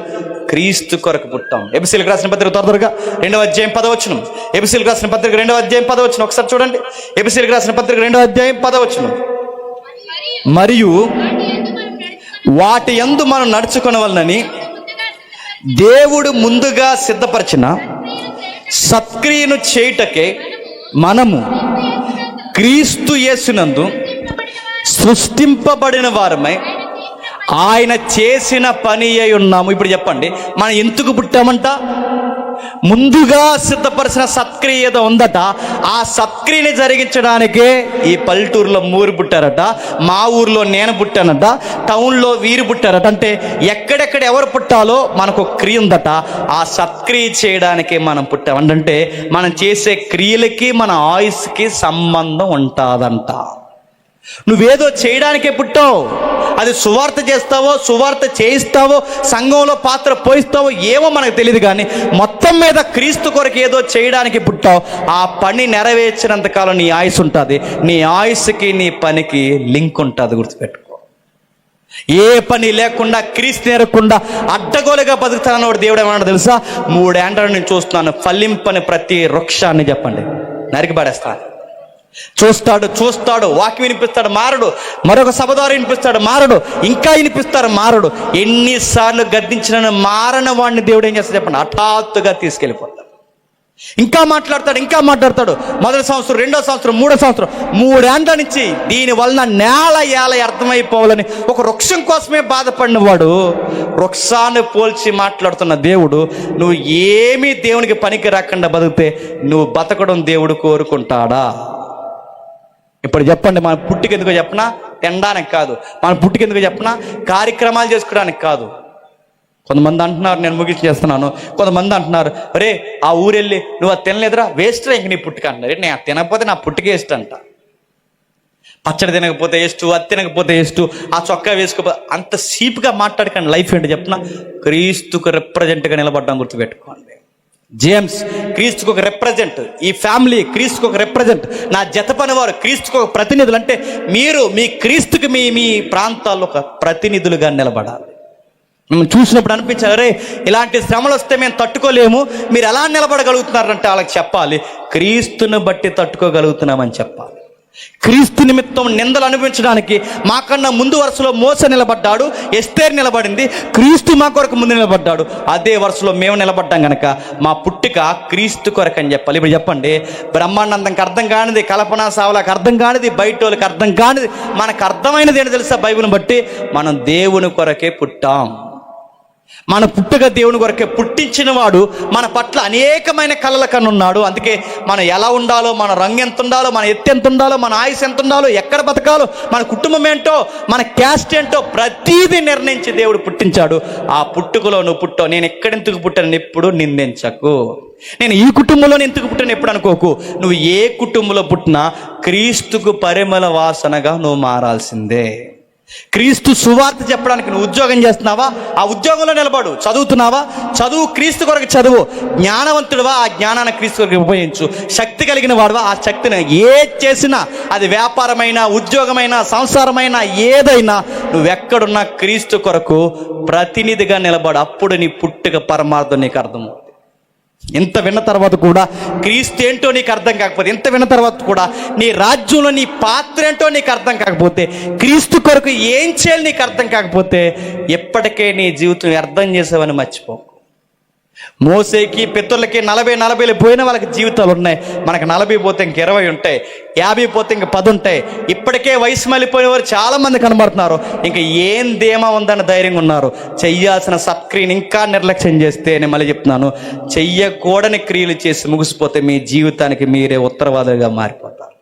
క్రీస్తు కొరకు పుట్టాం. ఎబిసీయులకు రాసిన పత్రిక త్వరగా 2వ అధ్యాయం 10వ వచనం. ఎబిసీయులకు రాసిన పత్రిక 2వ అధ్యాయం 10వ వచనం ఒకసారి చూడండి. ఎబిసీయులకు రాసిన పత్రిక 2వ అధ్యాయం 10వ వచనం. మరియు వాటి యందు మనం నడుచుకొనవలనని దేవుడు ముందుగా సిద్ధపరిచిన సత్క్రియను చేయుటకే మనము క్రీస్తు యేసునందు సృష్టింపబడిన వారమై ఆయన చేసిన పని అయి ఉన్నాము. ఇప్పుడు చెప్పండి, మనం ఎందుకు పుట్టామంట? ముందుగా సిద్ధపరిచిన సత్క్రియ ఏదో ఉందట. ఆ సత్క్రియని జరిగించడానికే ఈ పల్లెటూరులో మూరు పుట్టారట, మా ఊర్లో నేను పుట్టానట, టౌన్లో వీరు పుట్టారట. అంటే ఎక్కడెక్కడ ఎవరు పుట్టాలో మనకు ఒక క్రియ ఉందట. ఆ సత్క్రియ చేయడానికే మనం పుట్టాం. అంటే మనం చేసే క్రియలకి మన ఆయుస్కి సంబంధం ఉంటుందంట. నువ్వేదో చేయడానికే పుట్టావు. అది సువార్త చేస్తావో, సువార్త చేయిస్తావో, సంఘంలో పాత్ర పోయిస్తావో ఏమో మనకు తెలియదు, కానీ మొత్తం మీద క్రీస్తు కొరకు ఏదో చేయడానికి పుట్టావు. ఆ పని నెరవేర్చినంత కాలం నీ ఆయుస్ ఉంటుంది. నీ ఆయుస్కి నీ పనికి లింక్ ఉంటుంది, గుర్తుపెట్టుకో. ఏ పని లేకుండా, క్రీస్తు నేరకుండా అడ్డగోలుగా బతుకుతానన్నాడు దేవుడు. ఏమన్నా తెలుసా? 3 ఏండ్ల నేను చూస్తున్నాను, ఫలింపని ప్రతి వృక్షాన్ని చెప్పండి నరికి పడేస్తాను. చూస్తాడు, వాక్యం వినిపిస్తాడు, మారడు. మరొక సభ ద్వారా వినిపిస్తాడు, మారడు. ఇంకా వినిపిస్తాడు, మారడు. ఎన్నిసార్లు గద్దించిన మారని వాడిని దేవుడు ఏం చేస్తాడు చెప్పండి? హఠాత్తుగా తీసుకెళ్ళిపోతాడు. ఇంకా మాట్లాడతాడు. మొదటి సంవత్సరం, రెండో సంవత్సరం, మూడో సంవత్సరం, 3 ఏండ్ల నుంచి దీని వలన నేల అర్థమైపోవాలని ఒక వృక్షం కోసమే బాధపడిన వాడు వృక్షాన్ని పోల్చి మాట్లాడుతున్న దేవుడు, నువ్వు ఏమీ దేవునికి పనికి రాకుండా బతికితే నువ్వు బతకడం దేవుడు కోరుకుంటాడా? ఇప్పుడు చెప్పండి, మన పుట్టికెందుకో చెప్పనా? తినడానికి కాదు. మన పుట్టికెందుకో చెప్పనా? కార్యక్రమాలు చేసుకోవడానికి కాదు. కొంతమంది అంటున్నారు, నేను ముగించి చేస్తున్నాను, కొంతమంది అంటున్నారు, అరే ఆ ఊరెళ్ళి నువ్వు అది తినలేదురా, వేస్ట్రా ఇంక నీ పుట్టిక అంటున్నారు. నేను అది తినకపోతే నా పుట్టికే వేస్ట్ అంట. పచ్చడి తినకపోతే వేస్ట్, అది తినకపోతే వేస్ట్, ఆ చొక్కా వేసుకోకపోతే. అంత సీప్గా మాట్లాడకండి. లైఫ్ ఏంటి చెప్పనా? క్రీస్తుకు రిప్రజెంట్గా నిలబడ్డాం, గుర్తుపెట్టుకోండి. జేమ్స్ క్రీస్తుకు ఒక రిప్రజెంట్, ఈ ఫ్యామిలీ క్రీస్తుకు ఒక రిప్రజెంట్, నా జత పనివారు క్రీస్తుకు ఒక ప్రతినిధులు. అంటే మీరు మీ క్రీస్తుకి మీ ప్రాంతాల్లో ఒక ప్రతినిధులుగా నిలబడాలి. మిమ్మల్ని చూసినప్పుడు అనిపించాలి, అరే ఇలాంటి శ్రమలు వస్తే మేము తట్టుకోలేము, మీరు ఎలా నిలబడగలుగుతున్నారంటే వాళ్ళకి చెప్పాలి, క్రీస్తుని బట్టి తట్టుకోగలుగుతున్నామని చెప్పాలి. క్రీస్తు నిమిత్తం నిందలు అనుభవించడానికి మాకన్నా ముందు వరుసలో మోసే నిలబడ్డాడు, ఎస్తేర్ నిలబడింది, క్రీస్తు మా కొరకు ముందు నిలబడ్డాడు. అదే వరుసలో మేము నిలబడ్డాం కనుక మా పుట్టిక క్రీస్తు కొరకు అని చెప్పాలి. ఇప్పుడు చెప్పండి, బ్రహ్మాండంకి అర్థం కానిది, కల్పనా సావులకు అర్థం కానిది, బయట వాళ్ళకి అర్థం కానిది, మనకు అర్థమైనది ఏంటి తెలుసా? బైబిల్ని బట్టి మనం దేవుని కొరకే పుట్టాం. మన పుట్టుక దేవుని కొరకే. పుట్టించిన వాడు మన పట్ల అనేకమైన కళల కన్నా ఉన్నాడు. అందుకే మనం ఎలా ఉండాలో, మన రంగు ఎంత ఉండాలో, మన ఎత్తు ఎంత ఉండాలో, మన ఆయుష్ ఎంత ఉండాలో, ఎక్కడ బతకాలో, మన కుటుంబం ఏంటో, మన క్యాస్ట్ ఏంటో ప్రతీదీ నిర్ణయించి దేవుడు పుట్టించాడు. ఆ పుట్టుకలో నువ్వు పుట్టావు. నేను ఎక్కడెందుకు పుట్టాను ఎప్పుడు నిందించకు. నేను ఈ కుటుంబంలో ఎందుకు పుట్టాను ఎప్పుడు అనుకోకు. నువ్వు ఏ కుటుంబంలో పుట్టినా క్రీస్తుకు పరిమళ వాసనగా నువ్వు మారాల్సిందే. క్రీస్తు సువార్త చెప్పడానికి నువ్వు ఉద్యోగం చేస్తున్నావా? ఆ ఉద్యోగంలో నిలబడు. చదువుతున్నావా? చదువు క్రీస్తు కొరకు చదువు. జ్ఞానవంతుడువా? ఆ జ్ఞానాన్ని క్రీస్తు కొరకు ఉపయోగించు. శక్తి కలిగిన వాడువా? ఆ శక్తిని ఏది చేసినా, అది వ్యాపారమైనా, ఉద్యోగమైనా, సంసారమైనా, ఏదైనా నువ్వెక్కడున్నా క్రీస్తు కొరకు ప్రతినిధిగా నిలబడు. అప్పుడు నీ పుట్టుక పరమార్థం నీకు అర్థమవుతుంది. ఇంత విన్న తర్వాత కూడా క్రీస్తు ఏంటో నీకు అర్థం కాకపోతే, ఇంత విన్న తర్వాత కూడా నీ రాజ్యంలో నీ పాత్ర ఏంటో నీకు అర్థం కాకపోతే, క్రీస్తు కొరకు ఏం చేయాలి నీకు అర్థం కాకపోతే, ఎప్పటికే నీ జీవితం అర్థం చేసావని మర్చిపో. మోసేకి పితరులకి 40 పోయిన వాళ్ళకి జీవితాలు ఉన్నాయి. మనకు 40 పోతే ఇంక 20 ఉంటాయి, 50 పోతే ఇంక 10 ఉంటాయి. ఇప్పటికే వయసు మళ్ళీపోయిన వారు చాలా మంది కనబడుతున్నారు. ఇంకా ఏం ధీమా ఉందని ధైర్యంగా ఉన్నారు. చెయ్యాల్సిన సత్క్రియను ఇంకా నిర్లక్ష్యం చేస్తే, నేను మళ్ళీ చెప్తున్నాను, చెయ్యకూడని క్రియలు చేసి ముగిసిపోతే మీ జీవితానికి మీరే ఉత్తరవాదులుగా మారిపోతారు.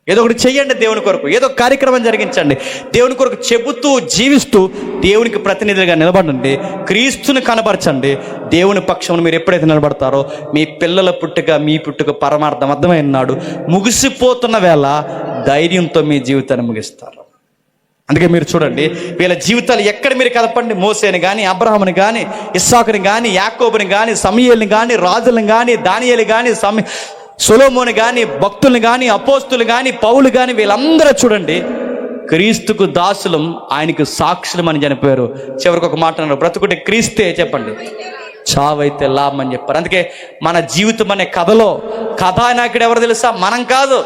ఏదో ఒకటి చెయ్యండి దేవుని కొరకు, ఏదో కార్యక్రమం జరిగించండి. దేవుని కొరకు చెబుతూ జీవిస్తూ దేవునికి ప్రతినిధులుగా నిలబడండి. క్రీస్తుని కనబరచండి. దేవుని పక్షంలో మీరు ఎప్పుడైతే నిలబడతారో మీ పిల్లల పుట్టుక, మీ పుట్టుక పరమార్థం అర్థమైన నాడు ముగిసిపోతున్న వేళ ధైర్యంతో మీ జీవితాన్ని ముగిస్తారు. అందుకే మీరు చూడండి, వీళ్ళ జీవితాలు ఎక్కడ మీరు కదపండి. మోసేని కానీ, అబ్రహాముని కానీ, ఇస్సాకుని కానీ, యాకోబుని కానీ, సమూయేలుని కానీ, రాజులను కానీ, దానియేలు కానీ, సొలొమోను కానీ, భక్తుల్ని కానీ, అపోస్తులు కానీ, పౌలు కానీ, వీళ్ళందరూ చూడండి క్రీస్తుకు దాసులం, ఆయనకు సాక్షులం అని చనిపోయారు. చివరికి ఒక మాట అన్నారు, బ్రతుకుంటే క్రీస్తే చెప్పండి, చావైతే లాభం అని చెప్పారు. అందుకే మన జీవితం అనే కథలో కథానాయకుడు ఎవరు తెలుసా? మనం కాదు.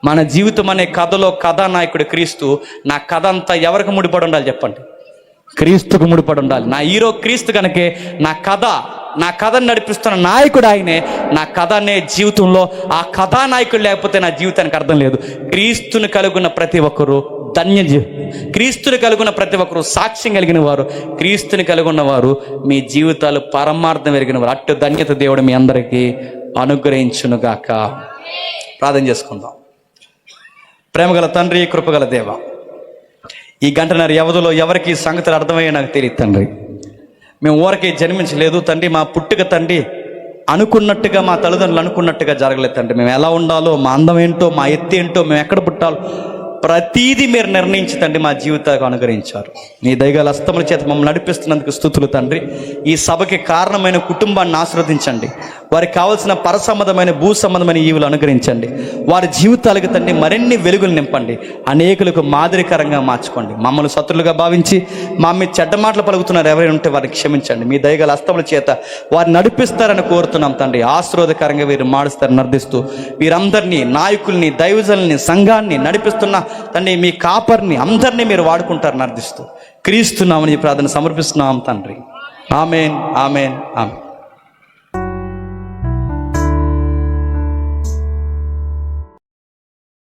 మన జీవితం అనే కథలో కథానాయకుడు క్రీస్తు. నా కథ అంతా ఎవరికి ముడిపడి ఉండాలి చెప్పండి? క్రీస్తుకు ముడిపడి ఉండాలి. నా హీరో క్రీస్తు కనుకే నా కథను నడిపిస్తున్న నాయకుడు ఆయనే. నా కథ అనే జీవితంలో ఆ కథానాయకుడు లేకపోతే నా జీవితానికి అర్థం లేదు. క్రీస్తుని కలుగున్న ప్రతి ఒక్కరూ ధన్య క్రీస్తుని కలుగున్న ప్రతి ఒక్కరు సాక్ష్యం కలిగిన వారు, క్రీస్తుని కలుగున్న వారు మీ జీవితాలు పరమార్థం ఎరిగిన వారు. అట్టు ధన్యత దేవుడు మీ అందరికీ అనుగ్రహించునుగాక. ప్రార్థన చేసుకుందాం. ప్రేమగల తండ్రి, కృపగల దేవ, ఈ గంటన్నర వ్యవధిలో ఎవరికి ఈ సంగతులు అర్థమయ్యే నాకు తెలియదు తండ్రి. మేము ఊరికే జన్మించలేదు తండ్రి. మా పుట్టుక తండ్రి అనుకున్నట్టుగా, మా తల్లిదండ్రులు అనుకున్నట్టుగా జరగలేదు తండ్రి. మేము ఎలా ఉండాలో, మా అందం ఏంటో, మా ఎత్తు ఏంటో, మేము ఎక్కడ పుట్టాలో ప్రతీది మీరు నిర్ణయించి తండ్రి మా జీవితాలకు అనుగ్రహించారు. నీ దయగల హస్తముల చేత మమ్మల్ని నడిపిస్తున్నందుకు స్తుతులు తండ్రి. ఈ సభకి కారణమైన కుటుంబాన్ని ఆశీర్వదించండి. వారికి కావలసిన పరసంబంధమైన భూ సంబంధమైన ఈవులు అనుగ్రహించండి. వారి జీవితాలకు తండ్రి మరిన్ని వెలుగులు నింపండి. అనేకులకు మాదిరికరంగా మార్చుకోండి. మమ్మల్ని శత్రులుగా భావించి మా మీద చెడ్డ మాటలు పలుకుతున్నారు ఎవరైనా ఉంటే వారిని క్షమించండి. మీ దయగల హస్తముల చేత వారిని నడిపిస్తారని కోరుతున్నాం తండ్రి. ఆశీర్వాదకరంగా వీరు మాడుస్తారని అర్థిస్తూ వీరందరినీ, నాయకుల్ని, దైవజనుల్ని, సంఘాన్ని నడిపిస్తున్న తండ్రి మీ కాపర్ని అందరినీ మీరు వాడుకుంటారని అర్థిస్తూ క్రీస్తున్నామని ప్రార్థన సమర్పిస్తున్నాం తండ్రి. Amen, amen, amen.